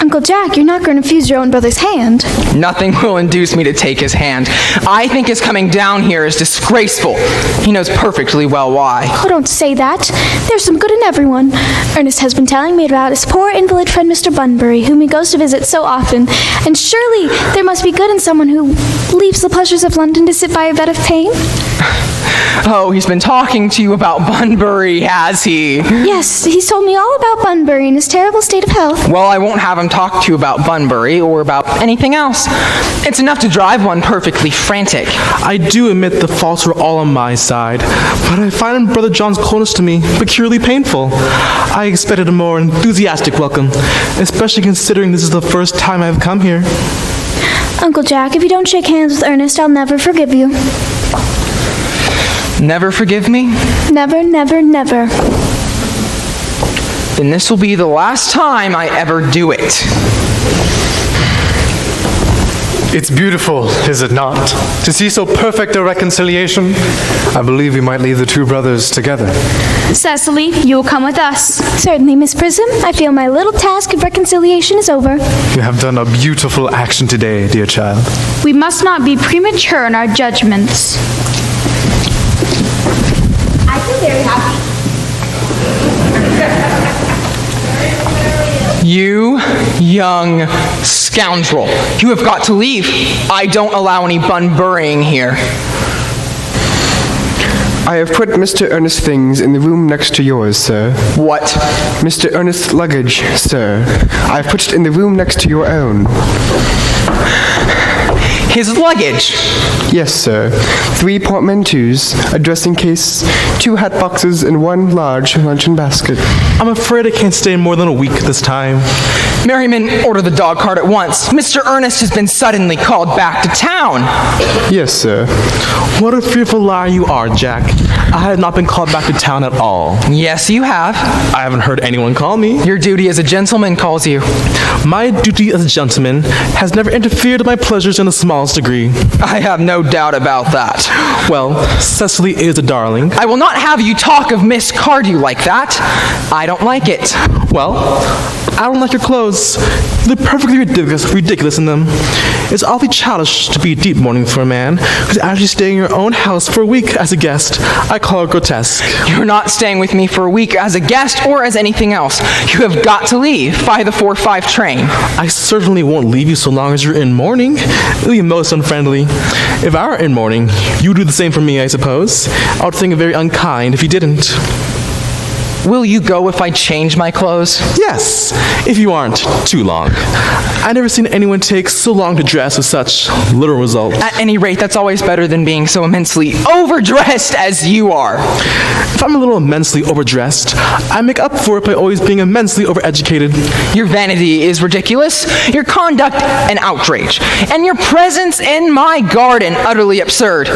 Uncle Jack, you're not going to refuse your own brother's hand. Nothing will induce me to take his hand. I think his coming down here is disgraceful. He knows perfectly well why. Oh, don't say that. There's some good in everyone. Ernest has been telling me about his poor invalid friend Mr. Bunbury, whom he goes to visit so often. And surely there must be good in someone who leaves the pleasures of London to sit by a bed of pain. Oh, he's been talking to you about Bunbury, has he? Yes, he's told me all about Bunbury and his terrible state of health. Well, I won't have him talk to you about Bunbury or about anything else. It's enough to drive one perfectly frantic. I do admit the faults were all on my side, but I find Brother John's coldness to me peculiarly painful. I expected a more enthusiastic welcome, especially considering this is the first time I have come here. Uncle Jack, if you don't shake hands with Ernest, I'll never forgive you. Never forgive me? Never, never, never. Then this will be the last time I ever do it. It's beautiful, is it not? To see so perfect a reconciliation. I believe we might leave the two brothers together. Cecily, you will come with us. Certainly, Miss Prism. I feel my little task of reconciliation is over. You have done a beautiful action today, dear child. We must not be premature in our judgments. I feel very happy. You young scoundrel. You have got to leave. I don't allow any Bunburying here. I have put Mr. Earnest's things in the room next to yours, sir. What? Mr. Earnest's luggage, sir. I have put it in the room next to your own. His luggage? Yes, sir. 3 portmanteaus, a dressing case, 2 hat boxes, and 1 large luncheon basket. I'm afraid I can't stay more than a week this time. Merriman, order the dog cart at once. Mr. Earnest has been suddenly called back to town. Yes, sir. What a fearful liar you are, Jack. I have not been called back to town at all. Yes, you have. I haven't heard anyone call me. Your duty as a gentleman calls you. My duty as a gentleman has never interfered with my pleasures in the smallest degree. I have no doubt about that. Well, Cecily is a darling. I will not have you talk of Miss Cardew like that. I don't like it. Well, I don't like your clothes. They're perfectly ridiculous in them. It's awfully childish to be a deep mourning for a man who's actually staying in your own house for a week as a guest. I call it grotesque. You're not staying with me for a week as a guest or as anything else. You have got to leave by the 4:05 train. I certainly won't leave you so long as you're in mourning. It would be most unfriendly. If I were in mourning, you'd do the same for me, I suppose. I would think it very unkind if you didn't. Will you go if I change my clothes? Yes, if you aren't too long. I've never seen anyone take so long to dress with such little result. At any rate, that's always better than being so immensely overdressed as you are. If I'm a little immensely overdressed, I make up for it by always being immensely overeducated. Your vanity is ridiculous, your conduct an outrage, and your presence in my garden utterly absurd.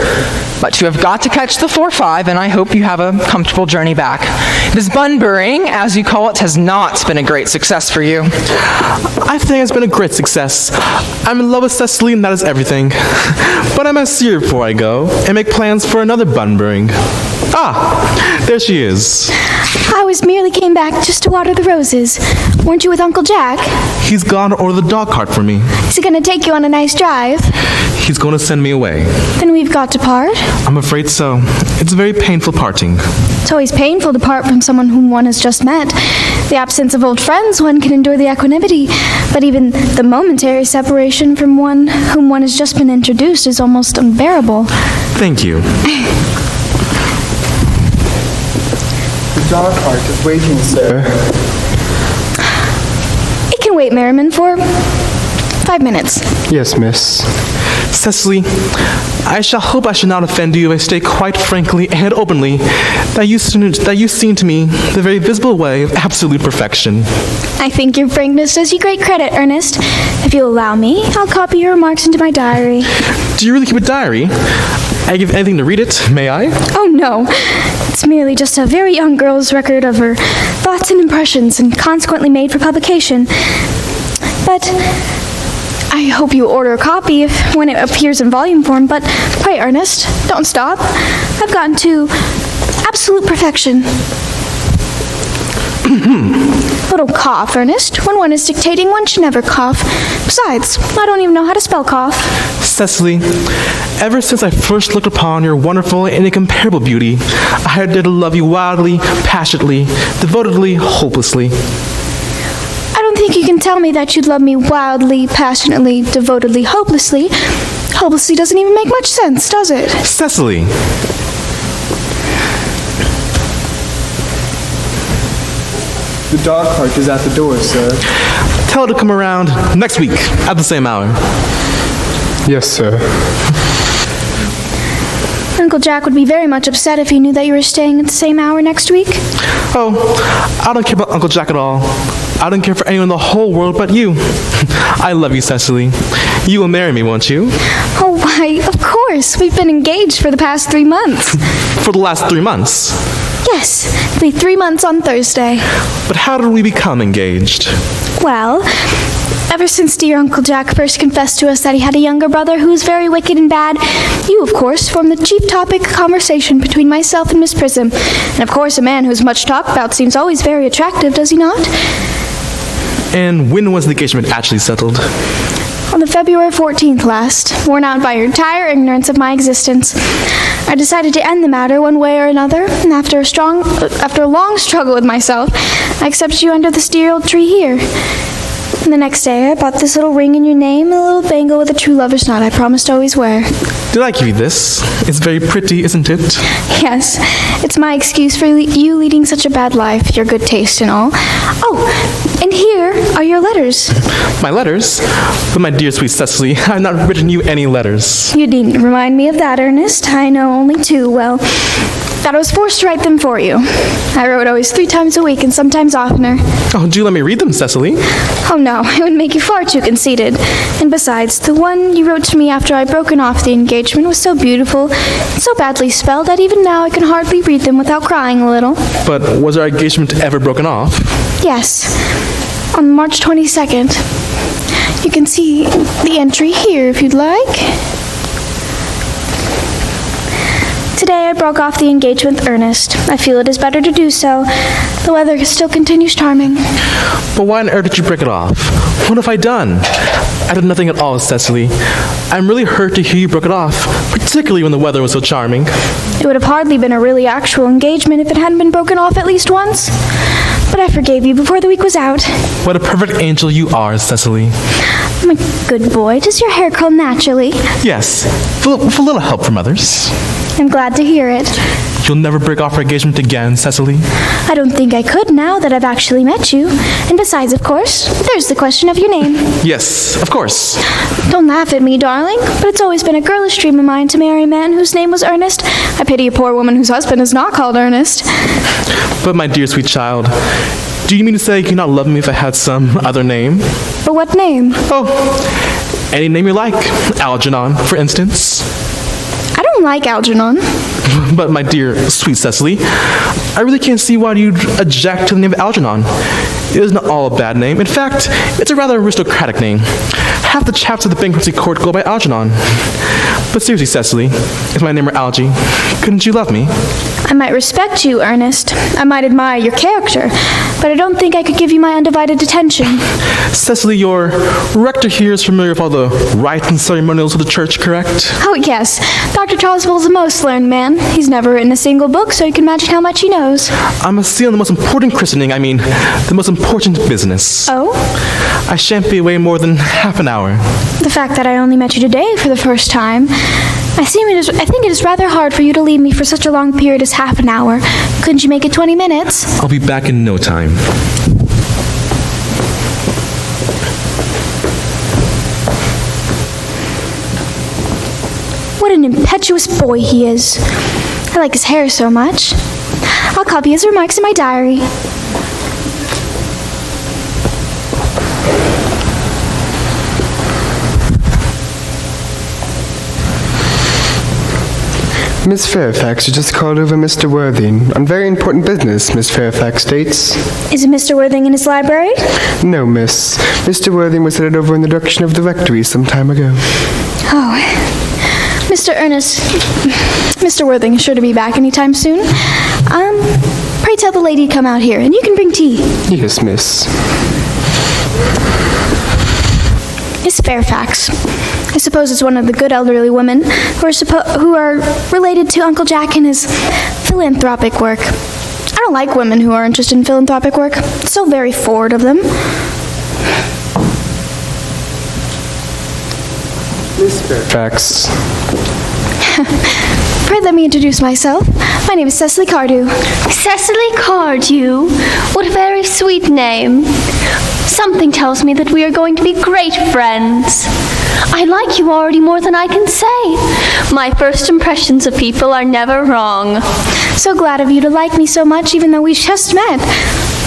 But you have got to catch the 4:05, and I hope you have a comfortable journey back. This Bunburying, as you call it, has not been a great success for you. I think it's been a great success. I'm in love with Cecily, and that is everything. But I must see her before I go and make plans for another Bunburying. Ah, there she is. I merely came back just to water the roses. Weren't you with Uncle Jack? He's gone to order the dog cart for me. Is he going to take you on a nice drive? He's going to send me away. Then we've got to part. I'm afraid so. It's a very painful parting. It's always painful to part from someone whom one has just met. The absence of old friends, one can endure the equanimity, but even the momentary separation from one whom one has just been introduced is almost unbearable. Thank you. The dog cart is waiting, sir. It can wait, Merriman, for 5 5 minutes. Yes, miss. Cecily, I shall hope I should not offend you if I state quite frankly and openly that you seem to me the very visible way of absolute perfection. I think your frankness does you great credit, Ernest. If you'll allow me, I'll copy your remarks into my diary. Do you really keep a diary? I give anything to read it, may I? Oh, no. It's merely just a very young girl's record of her thoughts and impressions, and consequently made for publication. But I hope you order a copy when it appears in volume form. But pray, Ernest, don't stop. I've gotten to absolute perfection. Oh, don't cough, Ernest. When one is dictating, one should never cough. Besides, I don't even know how to spell cough. Cecily, ever since I first looked upon your wonderful and incomparable beauty, I had dared to love you wildly, passionately, devotedly, hopelessly. I don't think you can tell me that you'd love me wildly, passionately, devotedly, hopelessly. Hopelessly doesn't even make much sense, does it? Cecily! The dog cart is at the door, sir. Tell her to come around next week at the same hour. Yes, sir. Uncle Jack would be very much upset if he knew that you were staying at the same hour next week. Oh, I don't care about Uncle Jack at all. I don't care for anyone in the whole world but you. I love you, Cecily. You will marry me, won't you? Oh, why, of course. We've been engaged for the past 3 months. For the last 3 months. Yes, it'll be 3 months on Thursday. But how did we become engaged? Well, ever since dear Uncle Jack first confessed to us that he had a younger brother who was very wicked and bad, you, of course, formed the chief topic of conversation between myself and Miss Prism. And of course, a man who's much talked about seems always very attractive, does he not? And when was the engagement actually settled? On the February 14th last, worn out by your entire ignorance of my existence, I decided to end the matter one way or another, and after a long struggle with myself, I accepted you under this dear old tree here. And the next day, I bought this little ring in your name and a little bangle with a true lover's knot I promised to always wear. Did I give you this? It's very pretty, isn't it? Yes, it's my excuse for you leading such a bad life, your good taste and all. Oh, and here are your letters. My letters? But my dear sweet Cecily, I have not written you any letters. You needn't remind me of that, Ernest. I know only too well that I was forced to write them for you. I wrote always 3 times a week and sometimes oftener. Oh, do let me read them, Cecily. Oh no, it would make you far too conceited. And besides, the one you wrote to me after I'd broken off the engagement was so beautiful and so badly spelled that even now I can hardly read them without crying a little. But was our engagement ever broken off? Yes, on March 22nd. You can see the entry here if you'd like. Today I broke off the engagement with Ernest. I feel it is better to do so. The weather still continues charming. But why on earth did you break it off? What have I done? I did nothing at all, Cecily. I'm really hurt to hear you broke it off, particularly when the weather was so charming. It would have hardly been a really actual engagement if it hadn't been broken off at least once. But I forgave you before the week was out. What a perfect angel you are, Cecily. My good boy, does your hair curl naturally? Yes, with a little help from others. I'm glad to hear it. You'll never break off our engagement again, Cecily? I don't think I could now that I've actually met you. And besides, of course, there's the question of your name. Yes, of course. Don't laugh at me, darling, but it's always been a girlish dream of mine to marry a man whose name was Earnest. I pity a poor woman whose husband is not called Earnest. But my dear sweet child, do you mean to say you could not love me if I had some other name? But what name? Oh, any name you like. Algernon, for instance. I don't like Algernon. But my dear sweet Cecily, I really can't see why you'd object to the name of Algernon. It is not all a bad name. In fact, it's a rather aristocratic name. Half the chaps at the bankruptcy court go by Algernon. But seriously, Cecily, if my name were Algie, couldn't you love me? I might respect you, Ernest. I might admire your character, but I don't think I could give you my undivided attention. Cecily, your rector here is familiar with all the rites and ceremonials of the church, correct? Oh, yes. Dr. Troswell's a most learned man. He's never written a single book, so you can imagine how much he knows. I must see on the most important christening, the most important business. Oh? I shan't be away more than half an hour. The fact that I only met you today for the first time, I think it is rather hard for you to leave me for such a long period as half an hour. Couldn't you make it 20 minutes? I'll be back in no time. What an impetuous boy he is. I like his hair so much. I'll copy his remarks in my diary. Miss Fairfax has just called over Mr. Worthing on very important business, Miss Fairfax states. Is Mr. Worthing in his library? No, miss. Mr. Worthing was headed over in the direction of the rectory some time ago. Oh, Mr. Earnest, Mr. Worthing is sure to be back anytime soon. Pray tell the lady to come out here, and you can bring tea. Yes, miss. Miss Fairfax. I suppose it's one of the good elderly women who are related to Uncle Jack and his philanthropic work. I don't like women who are interested in philanthropic work. It's so very forward of them. Miss Fairfax. Pray let me introduce myself. My name is Cecily Cardew. Cecily Cardew? What a very sweet name. Something tells me that we are going to be great friends. I like you already more than I can say. My first impressions of people are never wrong. So glad of you to like me so much, even though we've just met.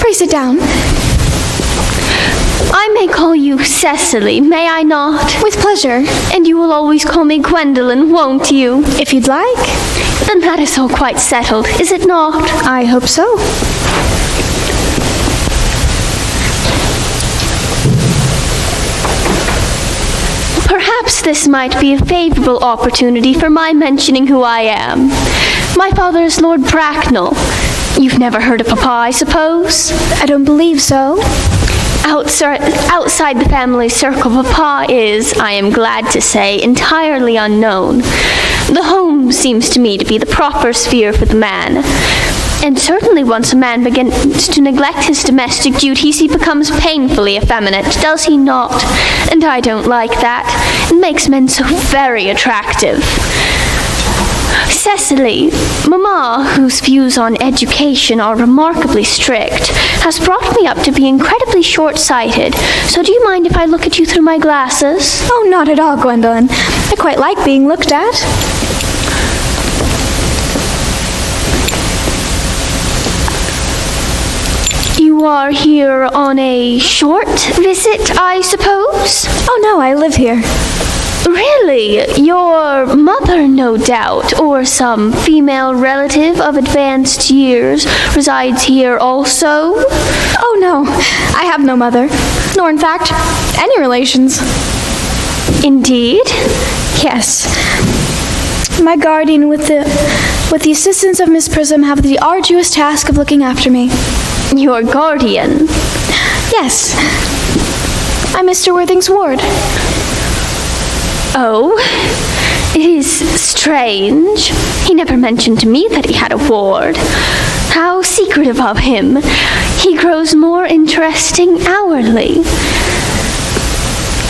Pray sit down. I may call you Cecily, may I not? With pleasure. And you will always call me Gwendolyn, won't you? If you'd like. Then that is all quite settled, is it not? I hope so. Perhaps this might be a favorable opportunity for my mentioning who I am. My father is Lord Bracknell. You've never heard of Papa, I suppose? I don't believe so. Outside the family circle, Papa is, I am glad to say, entirely unknown. The home seems to me to be the proper sphere for the man. And certainly once a man begins to neglect his domestic duties, he becomes painfully effeminate, does he not? And I don't like that. It makes men so very attractive. Cecily, Mamma, whose views on education are remarkably strict, has brought me up to be incredibly short-sighted. So do you mind if I look at you through my glasses? Oh, not at all, Gwendolyn. I quite like being looked at. You are here on a short visit, I suppose? Oh, no, I live here. Really? Your mother, no doubt, or some female relative of advanced years resides here also? Oh, no, I have no mother, nor, in fact, any relations. Indeed? Yes. My guardian, with the assistance of Miss Prism, have the arduous task of looking after me. Your guardian? Yes. I'm Mr. Worthing's ward. Oh, it is strange. He never mentioned to me that he had a ward. How secretive of him. He grows more interesting hourly.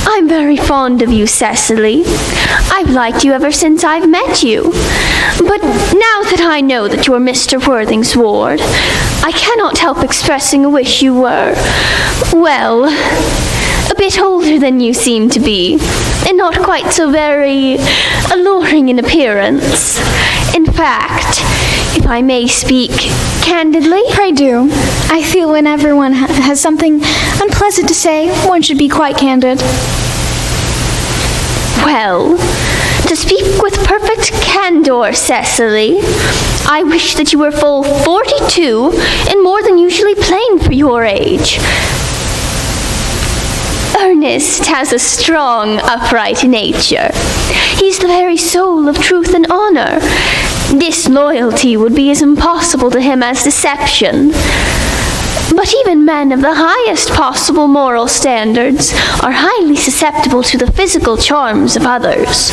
I'm very fond of you, Cecily. I've liked you ever since I've met you. But now that I know that you're Mr. Worthing's ward, I cannot help expressing a wish you were, well, a bit older than you seem to be, and not quite so very alluring in appearance. In fact, if I may speak candidly... Pray do. I feel when everyone has something unpleasant to say, one should be quite candid. Well, to speak with perfect candor, Cecily, I wish that you were full 42 and more than usually plain for your age. Earnest has a strong, upright nature. He's the very soul of truth and honor. Disloyalty would be as impossible to him as deception. But even men of the highest possible moral standards are highly susceptible to the physical charms of others.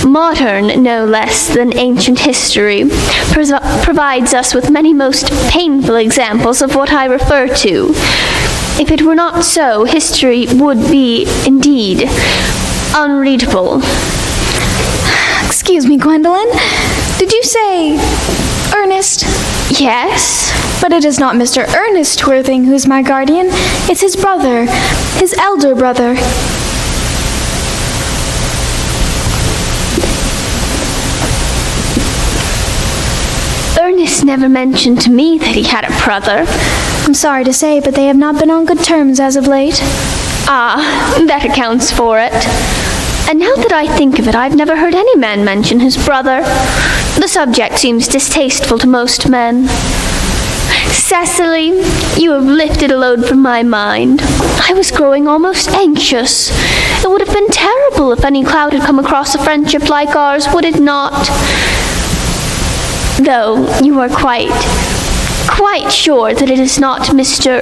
Modern, no less than ancient history, provides us with many most painful examples of what I refer to. If it were not so, history would be, indeed, unreadable. Excuse me, Gwendolyn. Did you say Earnest? Yes. But it is not Mr. Earnest Worthing who's my guardian. It's his brother, his elder brother. has never mentioned to me that he had a brother. I'm sorry to say, but they have not been on good terms as of late. Ah, that accounts for it. And now that I think of it, I've never heard any man mention his brother. The subject seems distasteful to most men. Cecily, you have lifted a load from my mind. I was growing almost anxious. It would have been terrible if any cloud had come across a friendship like ours, would it not? Though you are quite sure that it is not Mr.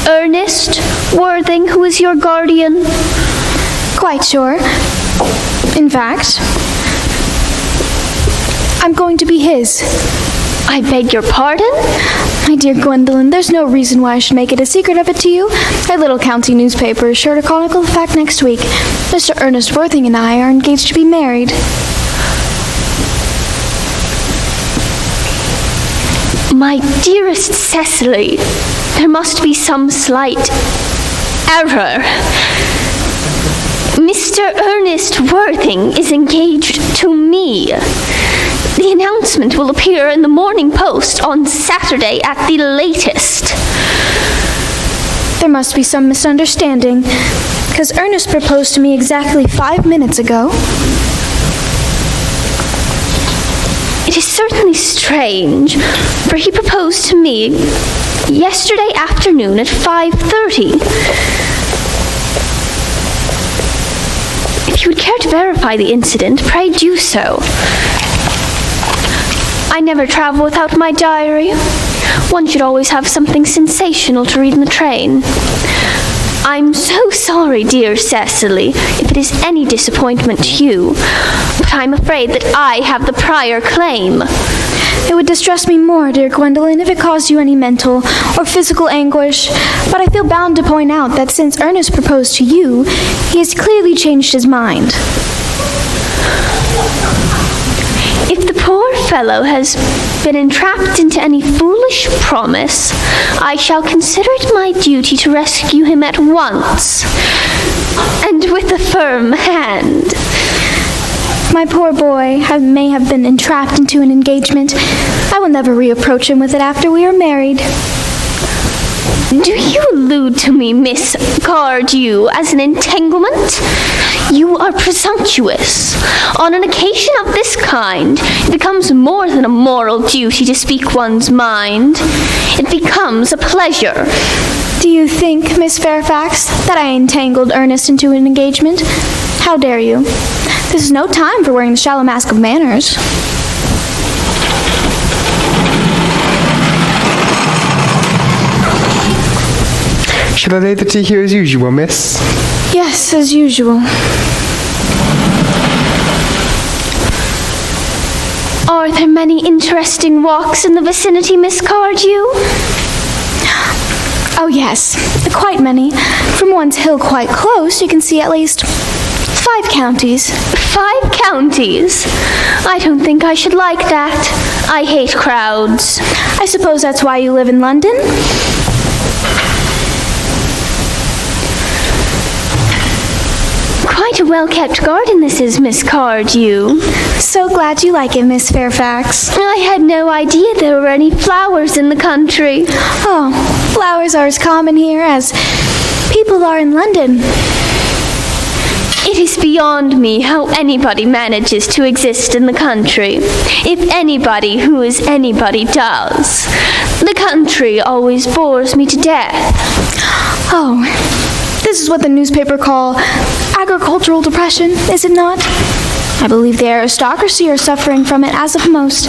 Earnest Worthing who is your guardian? Quite sure. In fact, I'm going to be his. I beg your pardon? My dear Gwendolyn, there's no reason why I should make it a secret of it to you. Our little county newspaper is sure to chronicle the fact next week. Mr. Ernest Worthing and I are engaged to be married. My dearest Cecily, there must be some slight error. Mr. Ernest Worthing is engaged to me. The announcement will appear in the Morning Post on Saturday at the latest. There must be some misunderstanding, because Ernest proposed to me exactly 5 minutes ago. It is certainly strange, for he proposed to me yesterday afternoon at 5:30. If you would care to verify the incident, pray do so. I never travel without my diary. One should always have something sensational to read in the train. I'm so sorry, dear Cecily, if it is any disappointment to you, but I'm afraid that I have the prior claim. It would distress me more, dear Gwendolyn, if it caused you any mental or physical anguish, but I feel bound to point out that since Ernest proposed to you, he has clearly changed his mind. If the poor fellow has been entrapped into any foolish promise, I shall consider it my duty to rescue him at once, and with a firm hand. My poor boy may have been entrapped into an engagement. I will never reapproach him with it after we are married. Do you allude to me, Miss Cardew, as an entanglement? You are presumptuous. On an occasion of this kind, it becomes more than a moral duty to speak one's mind. It becomes a pleasure. Do you think, Miss Fairfax, that I entangled Ernest into an engagement? How dare you? This is no time for wearing the shallow mask of manners. Should I lay the tea here as usual, miss? Yes, as usual. Are there many interesting walks in the vicinity, Miss Cardew? Oh, yes, quite many. From one's hill quite close, you can see at least 5 counties. 5 counties? I don't think I should like that. I hate crowds. I suppose that's why you live in London? Quite a well-kept garden this is, Miss Cardew. So glad you like it, Miss Fairfax. I had no idea there were any flowers in the country. Oh, flowers are as common here as people are in London. It is beyond me how anybody manages to exist in the country. If anybody who is anybody does. The country always bores me to death. Oh, this is what the newspaper call agricultural depression, is it not? I believe the aristocracy are suffering from it as of most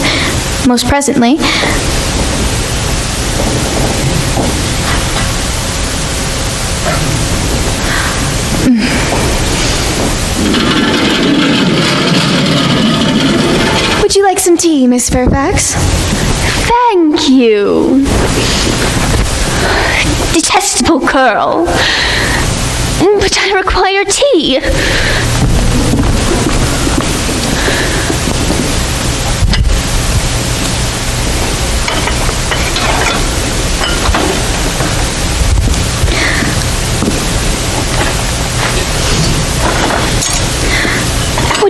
presently. Would you like some tea, Miss Fairfax? Thank you. Detestable girl. But I require tea.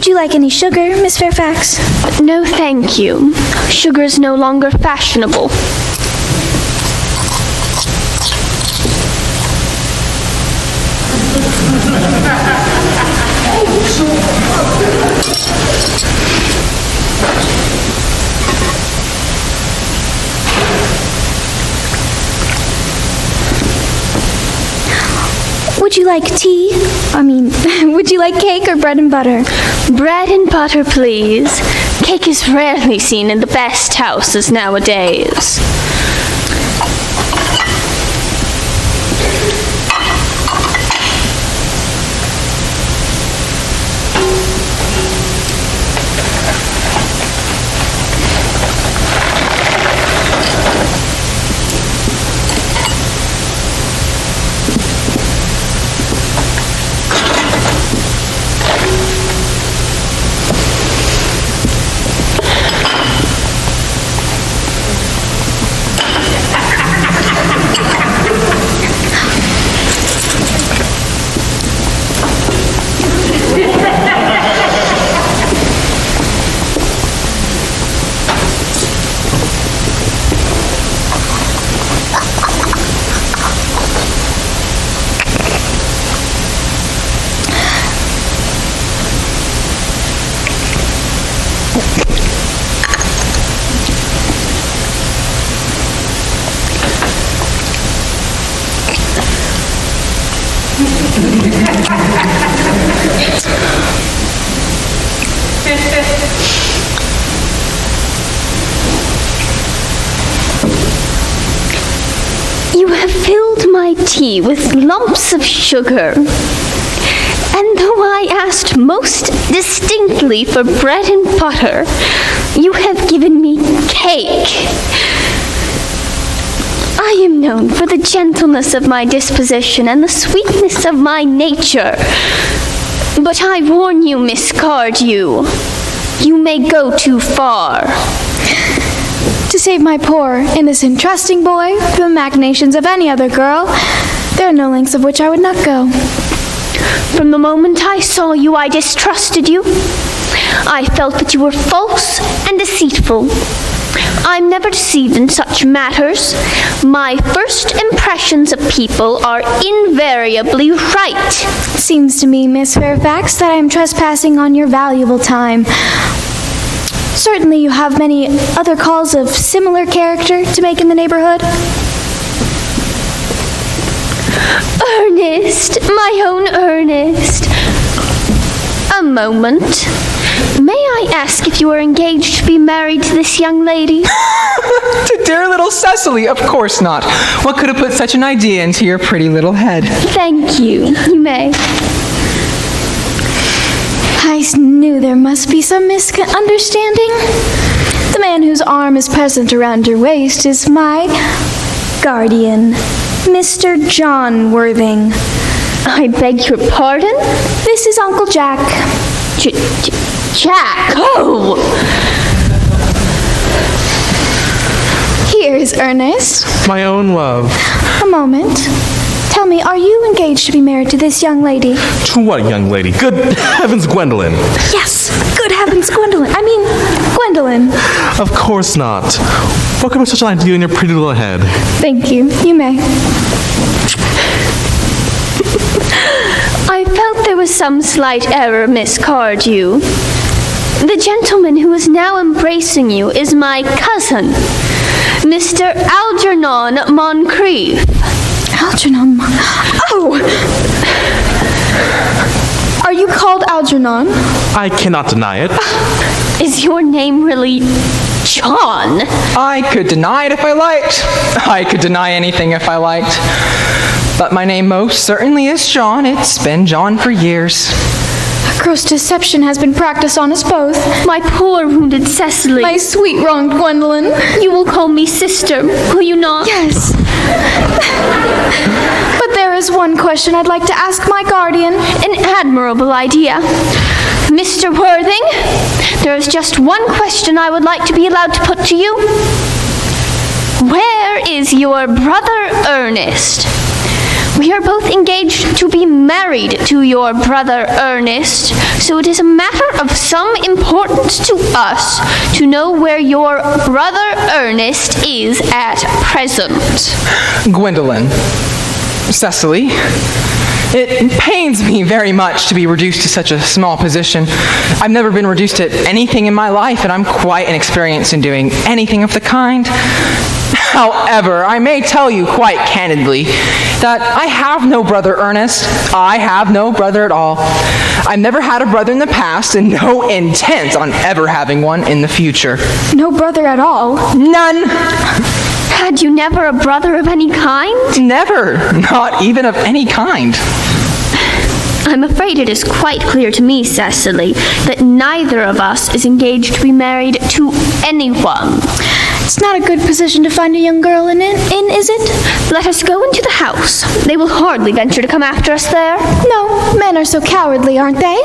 Would you like any sugar, Miss Fairfax? No, thank you. Sugar is no longer fashionable. Would you like tea? Would you like cake or bread and butter? Bread and butter, please. Cake is rarely seen in the best houses nowadays. You have filled my tea with lumps of sugar. And though I asked most distinctly for bread and butter, you have given me cake. I am known for the gentleness of my disposition and the sweetness of my nature. But I warn you, Miss Cardew, you may go too far. To save my poor, innocent, trusting boy from the machinations of any other girl, there are no lengths of which I would not go. From the moment I saw you, I distrusted you. I felt that you were false and deceitful. I'm never deceived in such matters. My first impressions of people are invariably right. Seems to me, Miss Fairfax, that I am trespassing on your valuable time. Certainly you have many other calls of similar character to make in the neighborhood. Earnest, my own Earnest. A moment. May I ask if you are engaged to be married to this young lady? To dear little Cecily, of course not. What could have put such an idea into your pretty little head? Thank you. You may. I knew there must be some misunderstanding. The man whose arm is present around your waist is my guardian, Mr. John Worthing. I beg your pardon? This is Uncle Jack. Jack! Oh! Here is Ernest. My own love. A moment. Tell me, are you engaged to be married to this young lady? To what young lady? Good heavens, Gwendolyn. Yes, good heavens, Gwendolyn. Gwendolyn. Of course not. What could put such an idea in your pretty little head? Thank you. You may. I felt there was some slight error, Miss Cardew. The gentleman who is now embracing you is my cousin, Mr. Algernon Moncrief. Algernon Oh! Are you called Algernon? I cannot deny it. Is your name really John? I could deny it if I liked. I could deny anything if I liked. But my name most certainly is John. It's been John for years. Gross deception has been practiced on us both. My poor wounded Cecily. My sweet wronged Gwendolyn. You will call me sister, will you not? Yes. But there is one question I'd like to ask my guardian. An admirable idea. Mr. Worthing, there is just one question I would like to be allowed to put to you. Where is your brother Ernest? We are both engaged to be married to your brother Earnest, so it is a matter of some importance to us to know where your brother Earnest is at present. Gwendolyn. Cecily. It pains me very much to be reduced to such a small position. I've never been reduced to anything in my life, and I'm quite inexperienced in doing anything of the kind. However, I may tell you quite candidly that I have no brother Earnest. I have no brother at all. I've never had a brother in the past, and no intent on ever having one in the future. No brother at all? None. Had you never a brother of any kind? Never. Not even of any kind. I'm afraid it is quite clear to me, Cecily, that neither of us is engaged to be married to anyone. It's not a good position to find a young girl in, is it? Let us go into the house. They will hardly venture to come after us there. No, men are so cowardly, aren't they?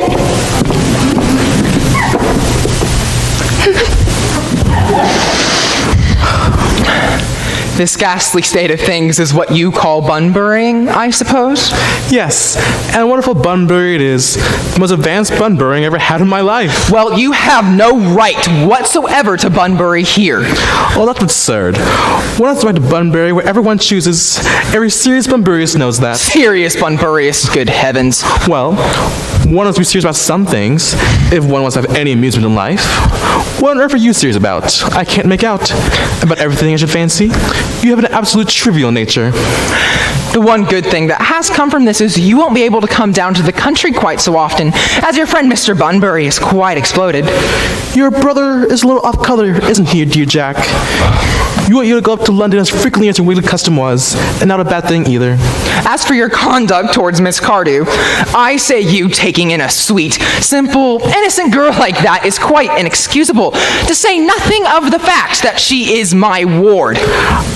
This ghastly state of things is what you call bunburying, I suppose? Yes, and a wonderful bunbury it is. The most advanced bunburying I ever had in my life. Well, you have no right whatsoever to bunbury here. Well, that's absurd. One has the right to bunbury wherever one chooses. Every serious bunburyist knows that. Serious bunburyist, good heavens. Well, one must be serious about some things, if one wants to have any amusement in life. What on earth are you serious about? I can't make out. About everything I should fancy? You have an absolute trivial nature. The one good thing that has come from this is you won't be able to come down to the country quite so often, as your friend Mr. Bunbury is quite exploded. Your brother is a little off color, isn't he, dear Jack? You want you to go up to London as frequently as your weekly custom was, and not a bad thing either. As for your conduct towards Miss Cardew, I say you taking in a sweet, simple, innocent girl like that is quite inexcusable, to say nothing of the fact that she is my ward.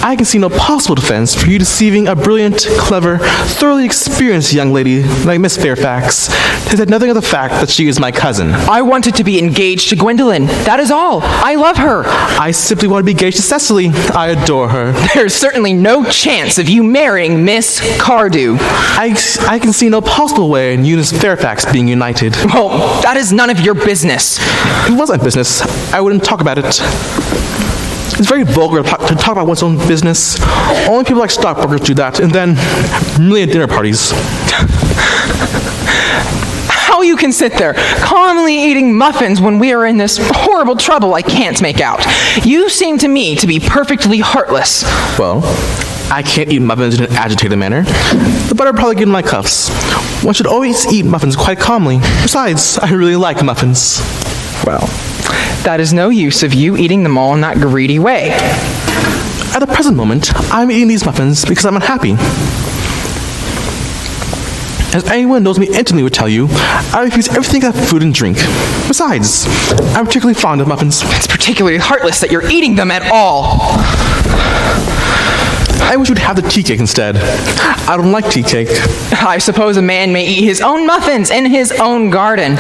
I can see no possible defense for you deceiving a brilliant, clever, thoroughly experienced young lady like Miss Fairfax, to say nothing of the fact that she is my cousin. I wanted to be engaged to Gwendolyn. That is all. I love her. I simply want to be engaged to Cecily. I adore her. There's certainly no chance of you marrying Miss Cardew. I can see no possible way in you and Miss Fairfax being united. Well, that is none of your business. If it was my business, I wouldn't talk about it. It's very vulgar to talk about one's own business. Only people like stockbrokers do that, and then really at dinner parties. How you can sit there, calmly eating muffins when we are in this horrible trouble I can't make out. You seem to me to be perfectly heartless. Well, I can't eat muffins in an agitated manner. The butter probably get in my cuffs. One should always eat muffins quite calmly. Besides, I really like muffins. Well, that is no use of you eating them all in that greedy way. At the present moment, I'm eating these muffins because I'm unhappy. As anyone who knows me intimately would tell you, I refuse everything except food and drink. Besides, I'm particularly fond of muffins. It's particularly heartless that you're eating them at all. I wish you'd have the tea cake instead. I don't like tea cake. I suppose a man may eat his own muffins in his own garden.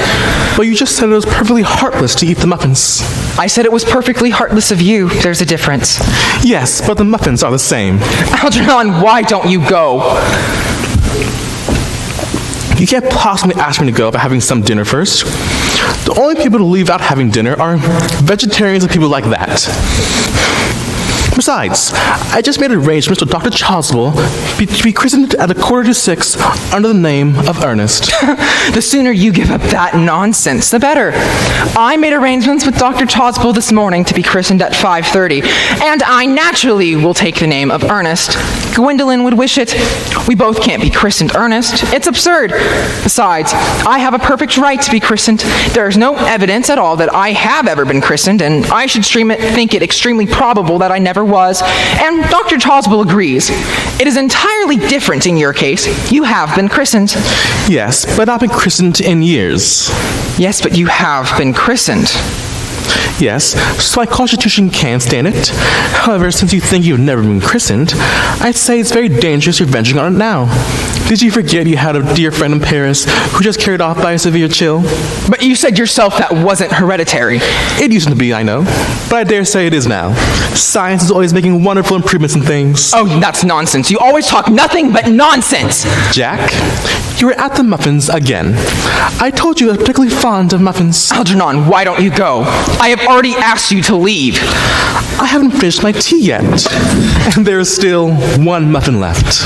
But you just said it was perfectly heartless to eat the muffins. I said it was perfectly heartless of you. There's a difference. Yes, but the muffins are the same. Algernon, why don't you go? You can't possibly ask me to go without having some dinner first. The only people to leave out having dinner are vegetarians and people like that. Besides, I just made arrangements with Dr. Choswell to be christened at 5:45 under the name of Earnest. The sooner you give up that nonsense, the better. I made arrangements with Dr. Choswell this morning to be christened at 5:30, and I naturally will take the name of Earnest. Gwendolyn would wish it. We both can't be christened Earnest. It's absurd. Besides, I have a perfect right to be christened. There is no evidence at all that I have ever been christened, and I should think it extremely probable that I never was, and Dr. Choswell agrees. It is entirely different in your case. You have been christened. Yes, but I've been christened in years. Yes, but you have been christened. Yes, so my constitution can stand it. However, since you think you've never been christened, I'd say it's very dangerous you're venturing on it now. Did you forget you had a dear friend in Paris who just carried off by a severe chill? But you said yourself that wasn't hereditary. It used to be, I know, but I dare say it is now. Science is always making wonderful improvements in things. Oh, that's nonsense. You always talk nothing but nonsense. Jack, you were at the muffins again. I told you I was particularly fond of muffins. Algernon, why don't you go? I have already asked you to leave. I haven't finished my tea yet, and there is still one muffin left.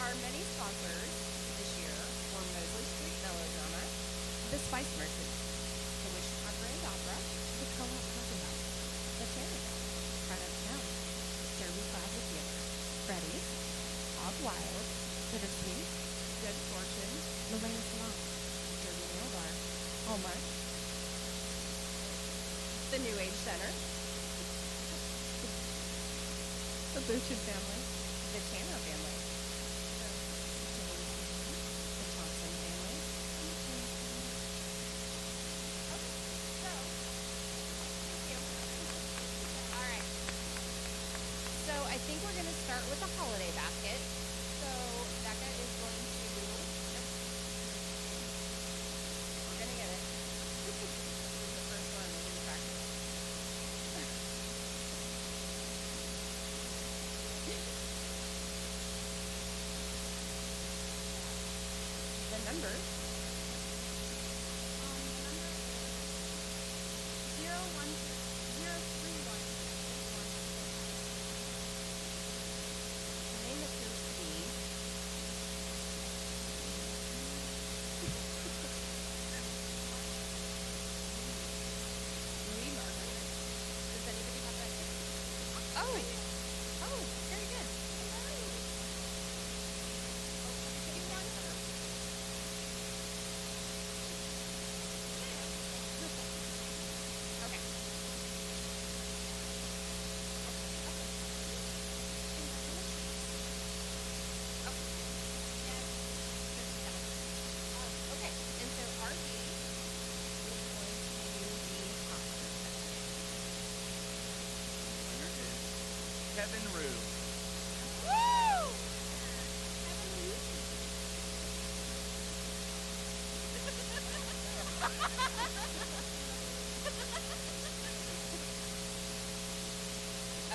our many sponsors this year were Mosley Street Melodrama, The Spice Merchants, The Wichita Grand Opera, The Co-op Coffee House, The Cherry Bell, Front of Town, Derby Plaza Theater, Freddy's, Hog Wild, Bittersweet, Good Fortune, Millennium Salon, Derby Nail Bar, Hallmark, The New Age Center, The Bouchard Family, The Tanner Family, The Thompson Family. All right. So I think we're going to start with the holiday basket. So Becca is going to. We're going to get it. This is the first one we're going to practice. The numbers. The number is 031. The name appears to be Louis Margaret. Does anybody have that name? Oh, very good. Okay. Okay, and so RV is going to do the concert section. Winner is Kevin Rue. Woo!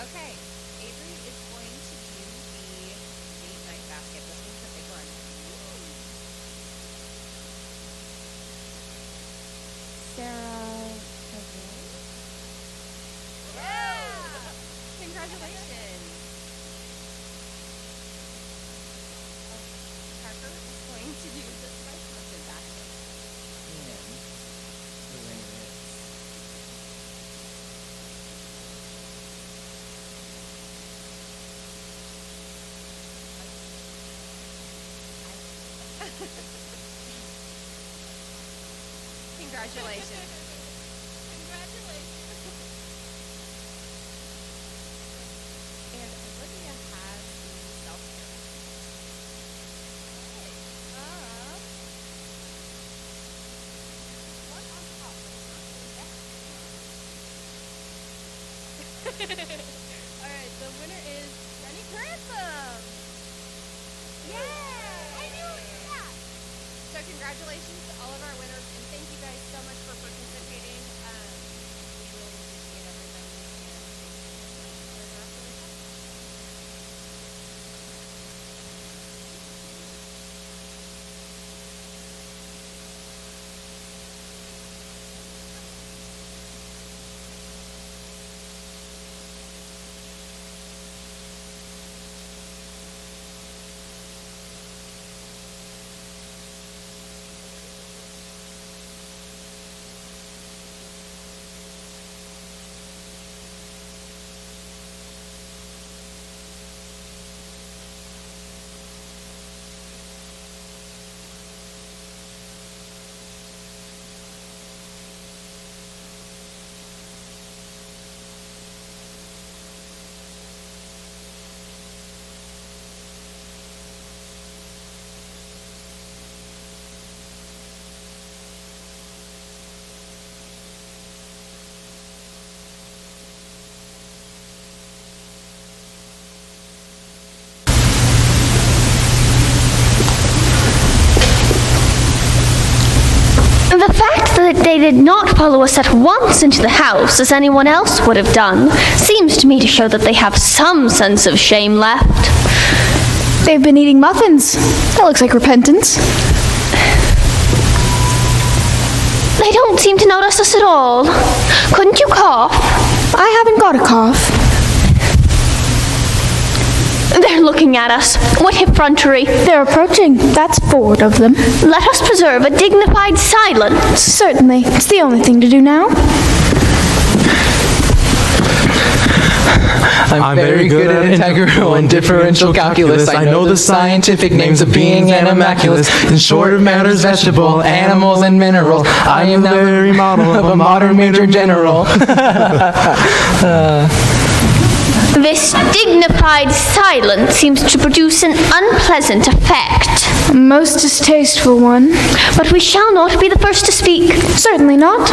Okay, Avery is going to do the date night basket. This one's a big one. Sarah. Yeah! Congratulations. Parker is going to do the Spice Merchant basket. And the winner is Congratulations. Congratulations. And Olivia has the self-care. One on top, but it's not really that. All right, the winner is Jenny Grantham. Yay! I knew it was that. So congratulations to all of our winners, and thank you guys so much for participating. We really appreciate everybody, and thank you for the rest of the time. The fact that they did not follow us at once into the house, as anyone else would have done, seems to me to show that they have some sense of shame left. They've been eating muffins. That looks like repentance. They don't seem to notice us at all. Couldn't you cough? I haven't got a cough. They're looking at us. What effrontery. They're approaching. That's forward of them. Let us preserve a dignified silence. Certainly. It's the only thing to do now. I'm very good at integral and differential calculus. I know the scientific names of beings and immaculate. In short, of matters vegetable, animals, and minerals. I am the very model of a modern major general. This dignified silence seems to produce an unpleasant effect. A most distasteful one. But we shall not be the first to speak. Certainly not.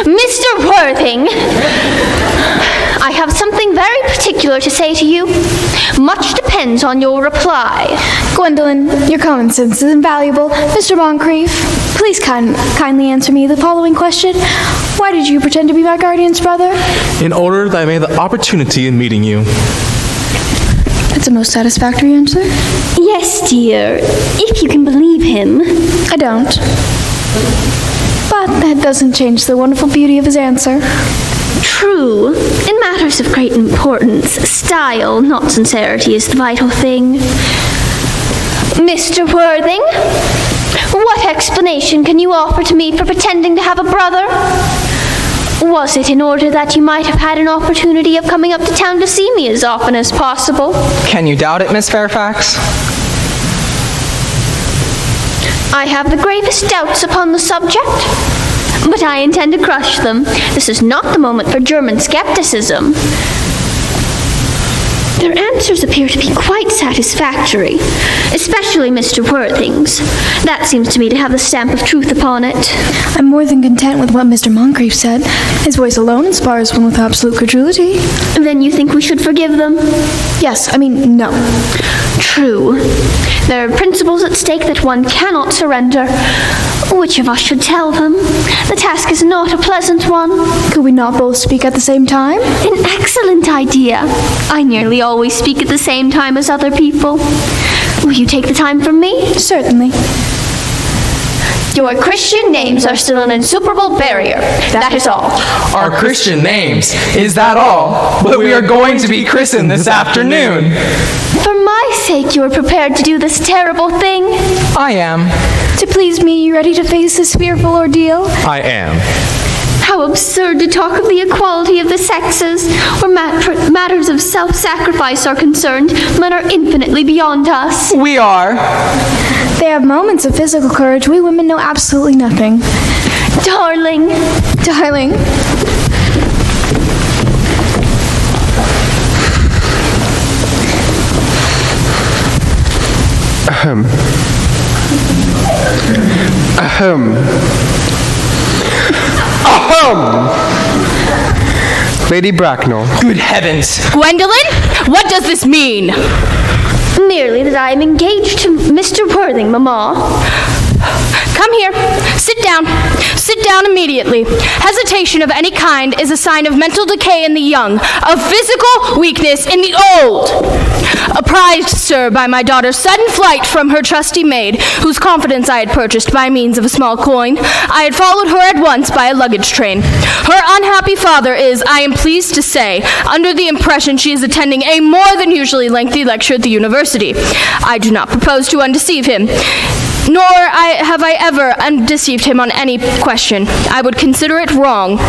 Mr. Worthing, I have something very particular to say to you. Much depends on your reply. Gwendolyn, your common sense is invaluable. Mr. Moncrief, please kindly answer me the following question. Why did you pretend to be my guardian's brother? In order that I may have the opportunity in meeting you. That's a most satisfactory answer. Yes, dear, if you can believe him. I don't. But that doesn't change the wonderful beauty of his answer. True. In matters of great importance, style, not sincerity, is the vital thing. Mr. Worthing, what explanation can you offer to me for pretending to have a brother? Was it in order that you might have had an opportunity of coming up to town to see me as often as possible? Can you doubt it, Miss Fairfax? I have the gravest doubts upon the subject, but I intend to crush them. This is not the moment for German skepticism. Their answers appear to be quite satisfactory, especially Mr. Worthing's. That seems to me to have the stamp of truth upon it. I'm more than content with what Mr. Moncrief said. His voice alone inspires one with absolute credulity. Then you think we should forgive them? No. True. There are principles at stake that one cannot surrender. Which of us should tell them? The task is not a pleasant one. Could we not both speak at the same time? An excellent idea. I nearly always speak at the same time as other people. Will you take the time from me? Certainly. Your Christian names are still an insuperable barrier. That is all. Our Christian names, is that all? But we are going to be christened this afternoon. For my sake, you are prepared to do this terrible thing? I am. To please me, you ready to face this fearful ordeal? I am. How absurd to talk of the equality of the sexes. Where matters of self-sacrifice are concerned, men are infinitely beyond us. We are. They have moments of physical courage. We women know absolutely nothing. Darling. Darling. Lady Bracknell. Good heavens. Gwendolyn, what does this mean? Merely that I am engaged to Mr. Worthing, Mamma. Come here. Sit down. Sit down immediately. Hesitation of any kind is a sign of mental decay in the young, of physical weakness in the old. Apprised, sir, by my daughter's sudden flight from her trusty maid, whose confidence I had purchased by means of a small coin, I had followed her at once by a luggage train. Her unhappy father is, I am pleased to say, under the impression she is attending a more than usually lengthy lecture at the university. I do not propose to undeceive him. Nor have I ever undeceived him on any question. I would consider it wrong.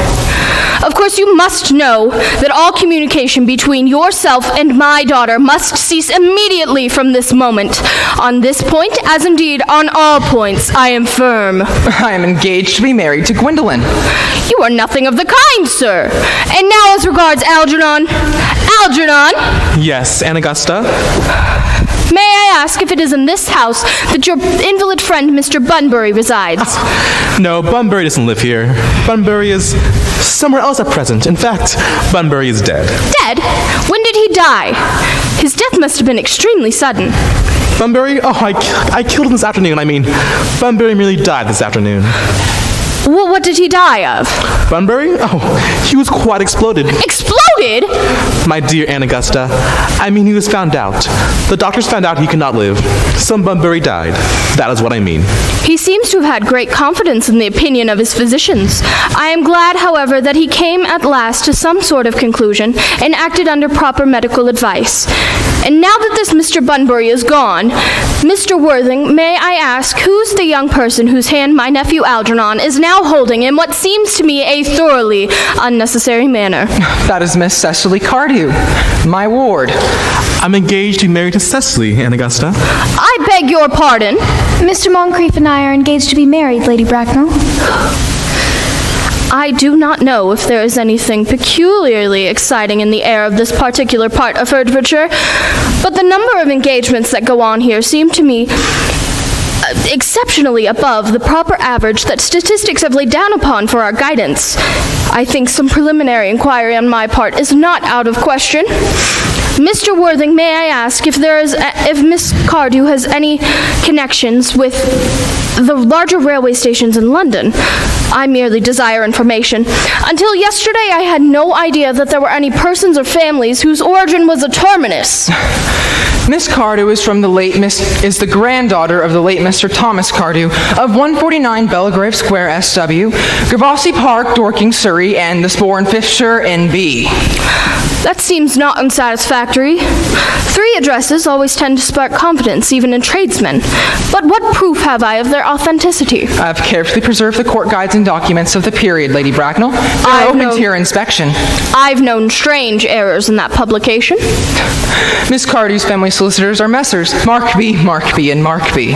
Of course, you must know that all communication between yourself and my daughter must cease immediately from this moment. On this point, as indeed on all points, I am firm. I am engaged to be married to Gwendolyn. You are nothing of the kind, sir. And now as regards Algernon. Algernon! Yes, Aunt Augusta? May I ask if it is in this house that your invalid friend Mr. Bunbury resides? No, Bunbury doesn't live here. Bunbury is somewhere else at present. In fact, Bunbury is dead. Dead? When did he die? His death must have been extremely sudden. Bunbury? Oh, I killed him this afternoon. I mean, Bunbury merely died this afternoon. Well, what did he die of? Bunbury? Oh, he was quite exploded. Exploded? My dear Aunt Augusta, I mean he was found out. The doctors found out he could not live. Some Bunbury died. That is what I mean. He seems to have had great confidence in the opinion of his physicians. I am glad, however, that he came at last to some sort of conclusion and acted under proper medical advice. And now that this Mr. Bunbury is gone, Mr. Worthing, may I ask who's the young person whose hand my nephew Algernon is now holding in what seems to me a thoroughly unnecessary manner? That is Miss Cecily Cardew, my ward. I'm engaged to be married to Cecily, Aunt Augusta. I beg your pardon. Mr. Moncrief and I are engaged to be married, Lady Bracknell. I do not know if there is anything peculiarly exciting in the air of this particular part of Hertfordshire, but the number of engagements that go on here seem to me exceptionally above the proper average that statistics have laid down upon for our guidance. I think some preliminary inquiry on my part is not out of question. Mr. Worthing, may I ask if Miss Cardew has any connections with the larger railway stations in London? I merely desire information. Until yesterday, I had no idea that there were any persons or families whose origin was a terminus. Miss Cardew is the granddaughter of the late Mr. Thomas Cardew of 149 Belgrave Square, SW, Gravossie Park, Dorking, Surrey, and the Spore and Fifthshire, NB. That seems not unsatisfactory. 3 addresses always tend to spark confidence, even in tradesmen. But what proof have I of their authenticity? I have carefully preserved the court guides and documents of the period, Lady Bracknell. They're open to your inspection. I've known strange errors in that publication. Miss Cardew's family solicitors are Messrs. Markby, Markby, and Markby.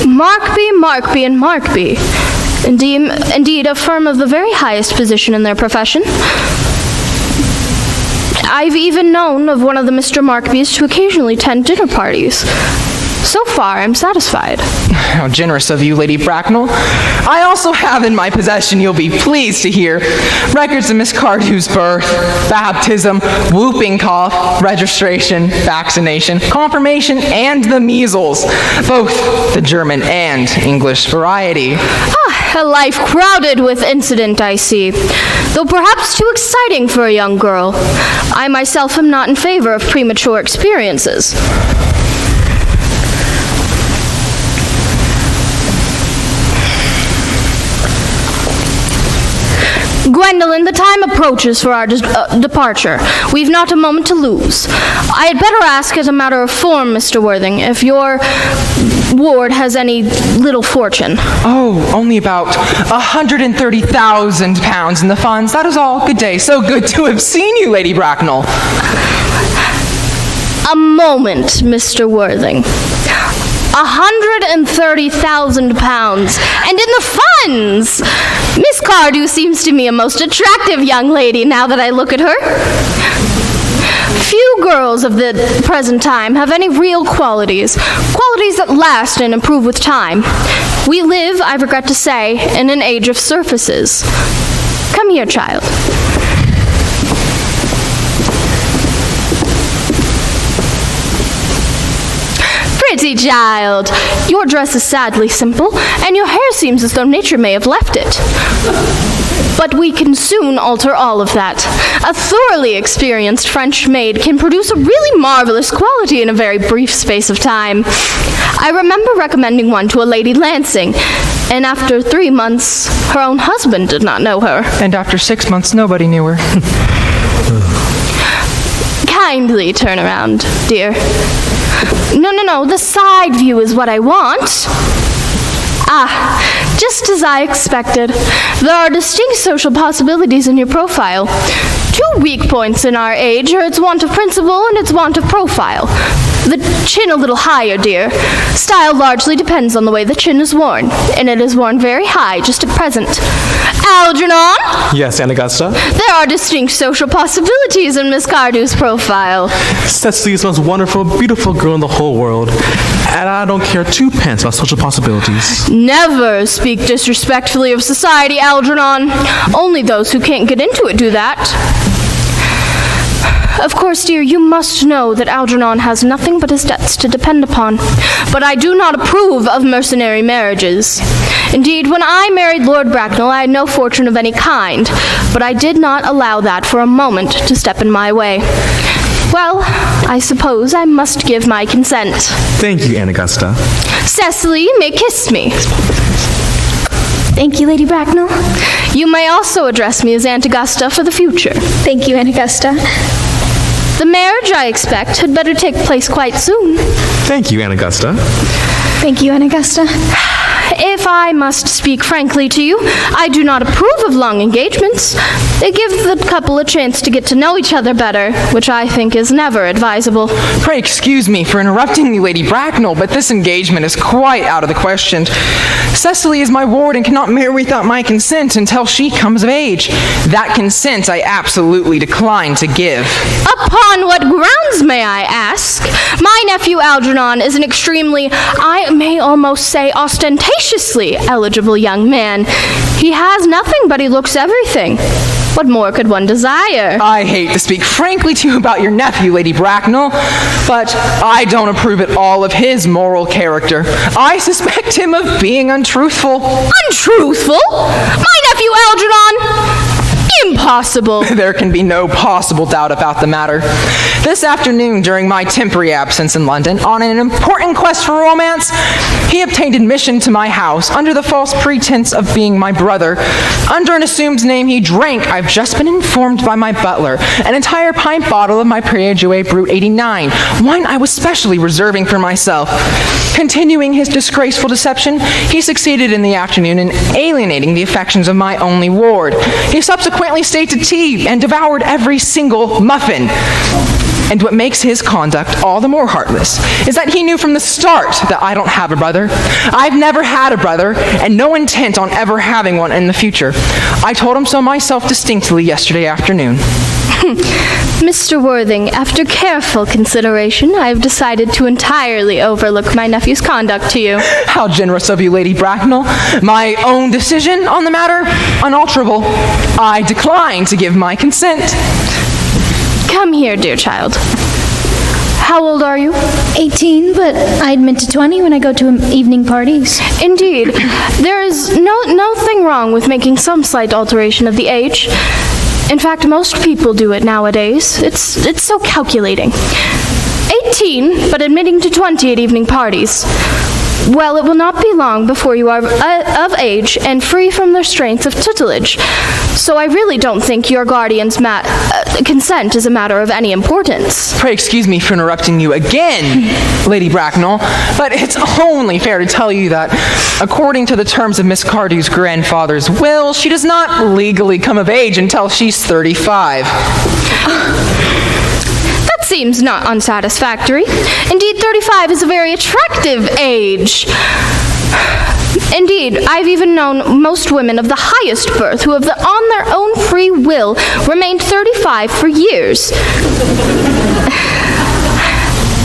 Markby, Markby, and Markby. Indeed, a firm of the very highest position in their profession. I've even known of one of the Mr. Markbys to occasionally attend dinner parties. So far, I'm satisfied. How generous of you, Lady Bracknell. I also have in my possession, you'll be pleased to hear, records of Miss Cardew's birth, baptism, whooping cough, registration, vaccination, confirmation, and the measles, both the German and English variety. A life crowded with incident, I see, though perhaps too exciting for a young girl. I myself am not in favor of premature experiences. Gwendolen, the time approaches for our departure. We've not a moment to lose. I had better ask as a matter of form, Mr. Worthing, if your ward has any little fortune. Oh, only about £130,000 in the funds. That is all. Good day. So good to have seen you, Lady Bracknell. A moment, Mr. Worthing. £130,000, and in the funds! Miss Cardew seems to me a most attractive young lady now that I look at her. Few girls of the present time have any real qualities that last and improve with time. We live, I regret to say, in an age of surfaces. Come here, child. Pretty child, your dress is sadly simple, and your hair seems as though nature may have left it. But we can soon alter all of that. A thoroughly experienced French maid can produce a really marvelous quality in a very brief space of time. I remember recommending one to a Lady Lansing, and after 3 months, her own husband did not know her. And after 6 months, nobody knew her. Kindly turn around, dear. No, the side view is what I want. Ah, just as I expected. There are distinct social possibilities in your profile. 2 weak points in our age are its want of principle and its want of profile. The chin a little higher, dear. Style largely depends on the way the chin is worn, and it is worn very high just at present. Algernon? Yes, Aunt Augusta? There are distinct social possibilities in Miss Cardew's profile. Cecily is the most wonderful, beautiful girl in the whole world, and I don't care 2 pence about social possibilities. Never speak disrespectfully of society, Algernon. Only those who can't get into it do that. Of course, dear, you must know that Algernon has nothing but his debts to depend upon. But I do not approve of mercenary marriages. Indeed, when I married Lord Bracknell, I had no fortune of any kind, but I did not allow that for a moment to step in my way. Well, I suppose I must give my consent. Thank you, Aunt Augusta. Cecily, you may kiss me. Thank you, Lady Bracknell. You may also address me as Aunt Augusta for the future. Thank you, Aunt Augusta. The marriage, I expect, had better take place quite soon. Thank you, Aunt Augusta. Thank you, Aunt Augusta. If I must speak frankly to you, I do not approve of long engagements. They give the couple a chance to get to know each other better, which I think is never advisable. Pray excuse me for interrupting you, Lady Bracknell, but this engagement is quite out of the question. Cecily is my ward and cannot marry without my consent until she comes of age. That consent I absolutely decline to give. Upon what grounds, may I ask? My nephew Algernon is an extremely, I may almost say ostentatiously eligible young man. He has nothing, but he looks everything. What more could one desire? I hate to speak frankly to you about your nephew, Lady Bracknell, but I don't approve at all of his moral character. I suspect him of being untruthful. Untruthful? My nephew Algernon? Impossible. There can be no possible doubt about the matter. This afternoon, during my temporary absence in London, on an important quest for romance, he obtained admission to my house under the false pretense of being my brother. Under an assumed name, he drank, I've just been informed by my butler, an entire pint bottle of my Préjouet Brut 89, wine I was specially reserving for myself. Continuing his disgraceful deception, he succeeded in the afternoon in alienating the affections of my only ward. He subsequently stayed to tea and devoured every single muffin. And what makes his conduct all the more heartless is that he knew from the start that I don't have a brother. I've never had a brother, and no intent on ever having one in the future. I told him so myself distinctly yesterday afternoon. Mr. Worthing, after careful consideration, I have decided to entirely overlook my nephew's conduct to you. How generous of you, Lady Bracknell. My own decision on the matter, unalterable. I decline to give my consent. Come here, dear child. How old are you? 18, but I admit to 20 when I go to evening parties. Indeed. There is nothing wrong with making some slight alteration of the age. In fact, most people do it nowadays. It's so calculating. 18, but admitting to 20 at evening parties. Well, it will not be long before you are of age and free from the restraints of tutelage. So I really don't think your guardian's consent is a matter of any importance. Pray excuse me for interrupting you again, Lady Bracknell, but it's only fair to tell you that, according to the terms of Miss Cardew's grandfather's will, she does not legally come of age until she's 35. Seems not unsatisfactory. Indeed, 35 is a very attractive age. Indeed, I've even known most women of the highest birth who have, on their own free will, remained 35 for years.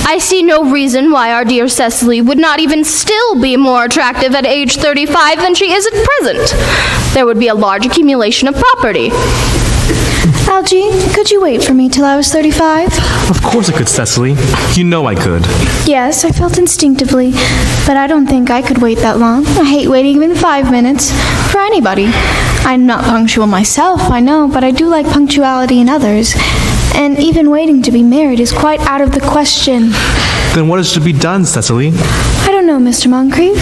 I see no reason why our dear Cecily would not even still be more attractive at age 35 than she is at present. There would be a large accumulation of property. Algie, could you wait for me till I was 35? Of course I could, Cecily. You know I could. Yes, I felt instinctively, but I don't think I could wait that long. I hate waiting even 5 minutes for anybody. I'm not punctual myself, I know, but I do like punctuality in others. And even waiting to be married is quite out of the question. Then what is to be done, Cecily? I don't know, Mr. Moncrief.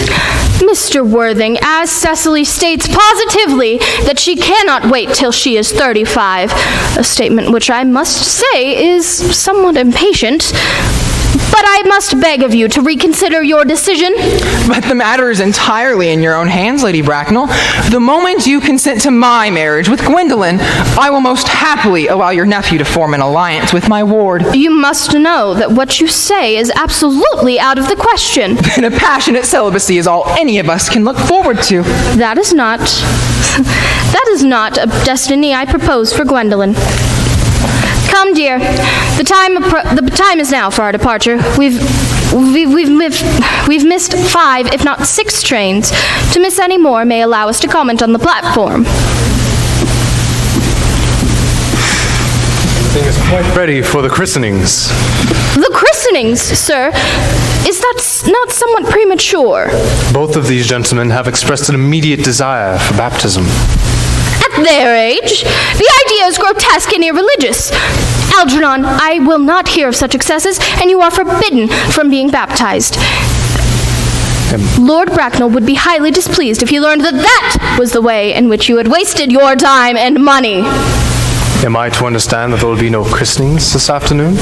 Mr. Worthing, as Cecily states positively that she cannot wait till she is 35, a statement which I must say is somewhat impatient. But I must beg of you to reconsider your decision. But the matter is entirely in your own hands, Lady Bracknell. The moment you consent to my marriage with Gwendolen, I will most happily allow your nephew to form an alliance with my ward. You must know that what you say is absolutely out of the question. Then a passionate celibacy is all any of us can look forward to. That is not a destiny I propose for Gwendolen. Come, dear. The time is now for our departure. We've missed 5, if not 6 trains. To miss any more may allow us to comment on the platform. Everything is quite ready for the christenings. The christenings, sir? Is that not somewhat premature? Both of these gentlemen have expressed an immediate desire for baptism. At their age? The idea is grotesque and irreligious. Algernon, I will not hear of such excesses, and you are forbidden from being baptized. Lord Bracknell would be highly displeased if he learned that that was the way in which you had wasted your time and money. Am I to understand that there will be no christenings this afternoon?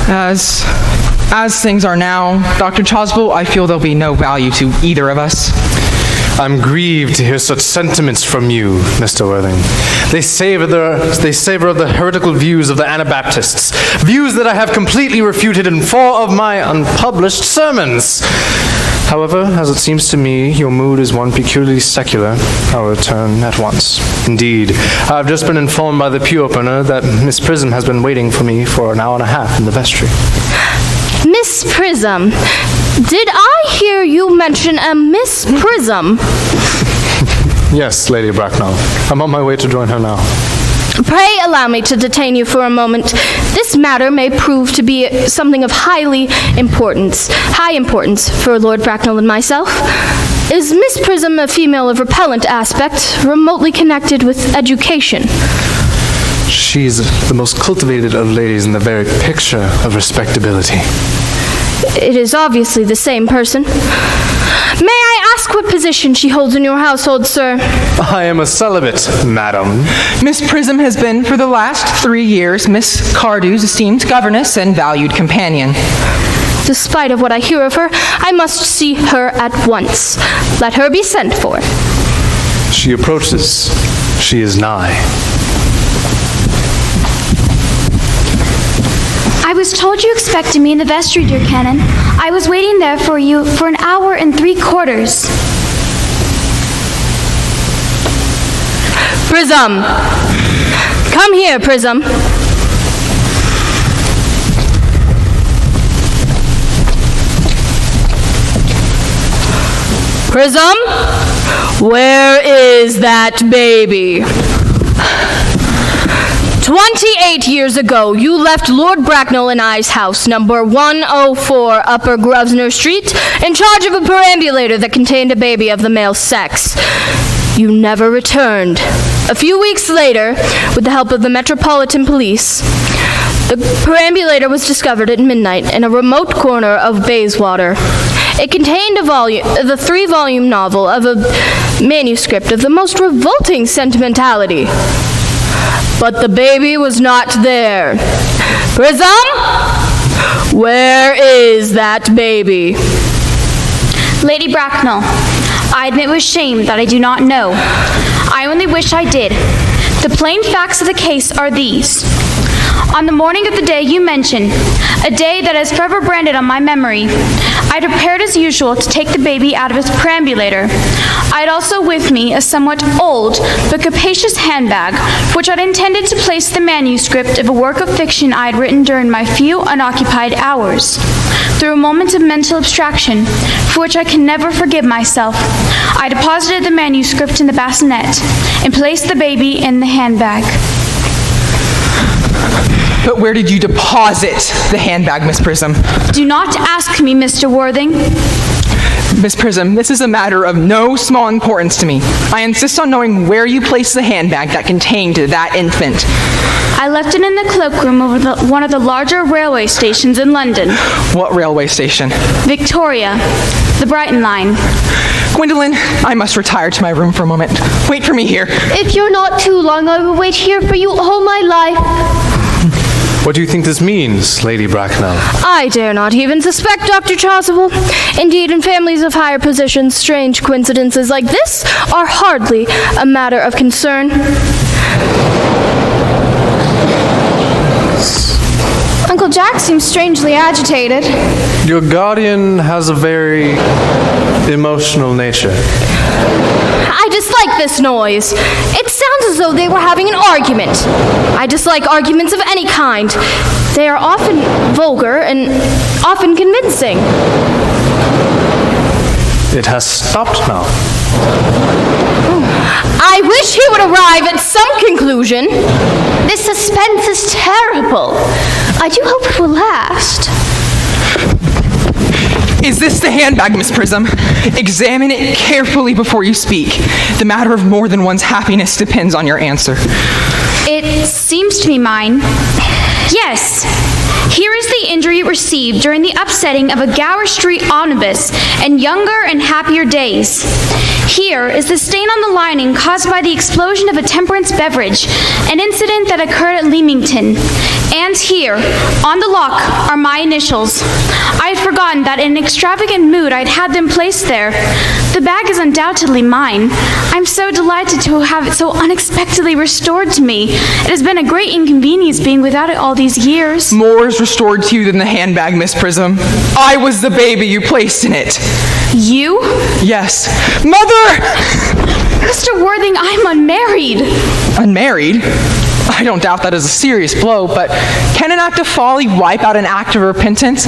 As things are now, Dr. Chasuble, I feel there'll be no value to either of us. I'm grieved to hear such sentiments from you, Mr. Worthing. They savor of the heretical views of the Anabaptists, views that I have completely refuted in 4 of my unpublished sermons. However, as it seems to me, your mood is one peculiarly secular. I'll return at once. Indeed, I have just been informed by the pew opener that Miss Prism has been waiting for me for an hour and a half in the vestry. Miss Prism? Did I hear you mention a Miss Prism? Yes, Lady Bracknell. I'm on my way to join her now. Pray allow me to detain you for a moment. This matter may prove to be something of high importance for Lord Bracknell and myself. Is Miss Prism a female of repellent aspect, remotely connected with education? She's the most cultivated of ladies in the very picture of respectability. It is obviously the same person. May I ask what position she holds in your household, sir? I am a celibate, madam. Miss Prism has been, for the last 3 years, Miss Cardew's esteemed governess and valued companion. Despite of what I hear of her, I must see her at once. Let her be sent for. She approaches. She is nigh. I was told you expected me in the vestry, dear Canon. I was waiting there for you for 1 hour and 3/4. Prism! Come here, Prism. Prism? Where is that baby? 28 years ago, you left Lord Bracknell and I's house, number 104 Upper Grosvenor Street, in charge of a perambulator that contained a baby of the male sex. You never returned. A few weeks later, with the help of the Metropolitan Police, the perambulator was discovered at midnight in a remote corner of Bayswater. It contained the 3-volume novel of a manuscript of the most revolting sentimentality. But the baby was not there. Prism? Where is that baby? Lady Bracknell, I admit with shame that I do not know. I only wish I did. The plain facts of the case are these. On the morning of the day you mention, a day that is forever branded on my memory, I prepared as usual to take the baby out of its perambulator. I had also with me a somewhat old but capacious handbag, which I'd intended to place the manuscript of a work of fiction I had written during my few unoccupied hours. Through a moment of mental abstraction, for which I can never forgive myself, I deposited the manuscript in the bassinet and placed the baby in the handbag. But where did you deposit the handbag, Miss Prism? Do not ask me, Mr. Worthing. Miss Prism, this is a matter of no small importance to me. I insist on knowing where you placed the handbag that contained that infant. I left it in the cloakroom over one of the larger railway stations in London. What railway station? Victoria, the Brighton line. Gwendolyn, I must retire to my room for a moment. Wait for me here. If you're not too long, I will wait here for you all my life. What do you think this means, Lady Bracknell? I dare not even suspect, Dr. Chasuble. Indeed, in families of higher positions, strange coincidences like this are hardly a matter of concern. Uncle Jack seems strangely agitated. Your guardian has a very emotional nature. I dislike this noise. It sounds as though they were having an argument. I dislike arguments of any kind. They are often vulgar and often convincing. It has stopped now. I wish he would arrive at some conclusion. This suspense is terrible. I do hope it will last. Is this the handbag, Miss Prism? Examine it carefully before you speak. The matter of more than one's happiness depends on your answer. It seems to be mine. Yes. Here is the injury it received during the upsetting of a Gower Street omnibus in younger and happier days. Here is the stain on the lining caused by the explosion of a temperance beverage, an incident that occurred at Leamington. And here, on the lock, are my initials. I had forgotten that in an extravagant mood I'd had them placed there. The bag is undoubtedly mine. I'm so delighted to have it so unexpectedly restored to me. It has been a great inconvenience being without it all these years. More is restored to you than the handbag, Miss Prism. I was the baby you placed in it. You? Yes. Mother! Mr. Worthing, I'm unmarried. Unmarried? I don't doubt that is a serious blow, but can an act of folly wipe out an act of repentance?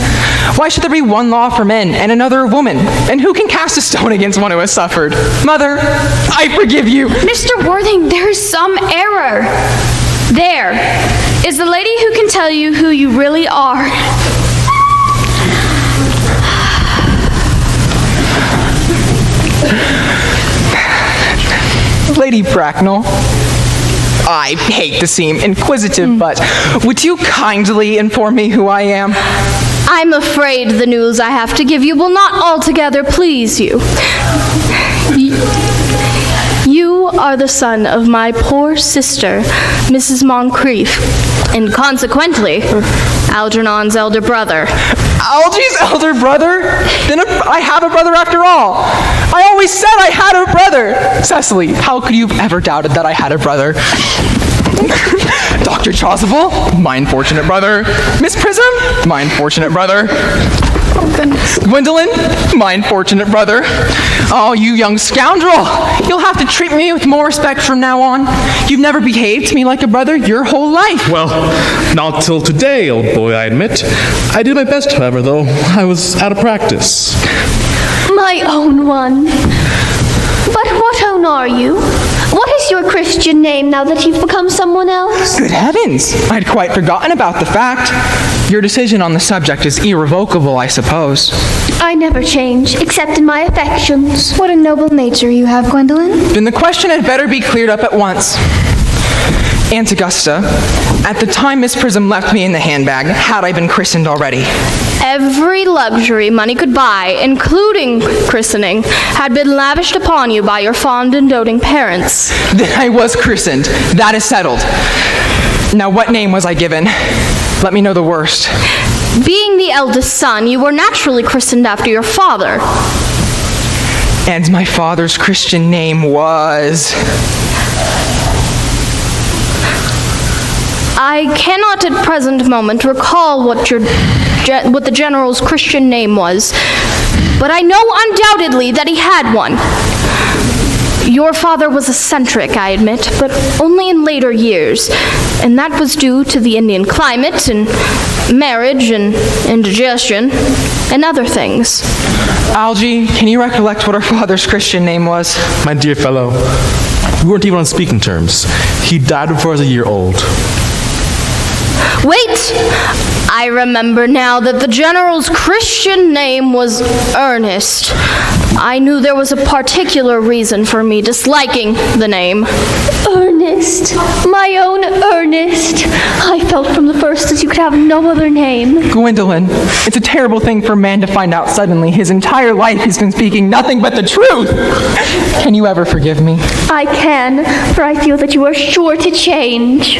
Why should there be one law for men and another of women? And who can cast a stone against one who has suffered? Mother, I forgive you. Mr. Worthing, there is some error. There is the lady who can tell you who you really are. Lady Bracknell, I hate to seem inquisitive, but would you kindly inform me who I am? I'm afraid the news I have to give you will not altogether please you. You are the son of my poor sister, Mrs. Moncrief, and consequently, Algernon's elder brother. Algy's elder brother? Then I have a brother after all. I always said I had a brother. Cecily, how could you have ever doubted that I had a brother? Dr. Chasuble, my unfortunate brother. Miss Prism, my unfortunate brother. Oh, goodness. Gwendolyn, my unfortunate brother. Oh, you young scoundrel. You'll have to treat me with more respect from now on. You've never behaved to me like a brother your whole life. Well, not till today, old boy, I admit. I did my best, however, though. I was out of practice. My own one. But what own are you? What is your Christian name now that you've become someone else? Good heavens! I'd quite forgotten about the fact. Your decision on the subject is irrevocable, I suppose. I never change, except in my affections. What a noble nature you have, Gwendolyn. Then the question had better be cleared up at once. Aunt Augusta, at the time Miss Prism left me in the handbag, had I been christened already? Every luxury money could buy, including christening, had been lavished upon you by your fond and doting parents. Then I was christened. That is settled. Now, what name was I given? Let me know the worst. Being the eldest son, you were naturally christened after your father. And my father's Christian name was... I cannot at present moment recall what the general's Christian name was, but I know undoubtedly that he had one. Your father was eccentric, I admit, but only in later years, and that was due to the Indian climate and marriage and indigestion and other things. Algy, can you recollect what our father's Christian name was? My dear fellow, we weren't even on speaking terms. He died before I was a year old. Wait! I remember now that the general's Christian name was Earnest. I knew there was a particular reason for me disliking the name. Earnest, my own Earnest. I felt from the first that you could have no other name. Gwendolyn, it's a terrible thing for a man to find out suddenly. His entire life he's been speaking nothing but the truth. Can you ever forgive me? I can, for I feel that you are sure to change.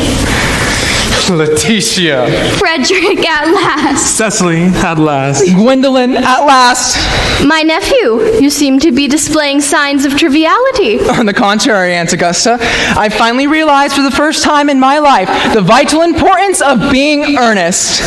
Letitia. Frederick, at last. Cecily, at last. Gwendolyn, at last. My nephew, you seem to be displaying signs of triviality. On the contrary, Aunt Augusta, I finally realized for the first time in my life the vital importance of being earnest.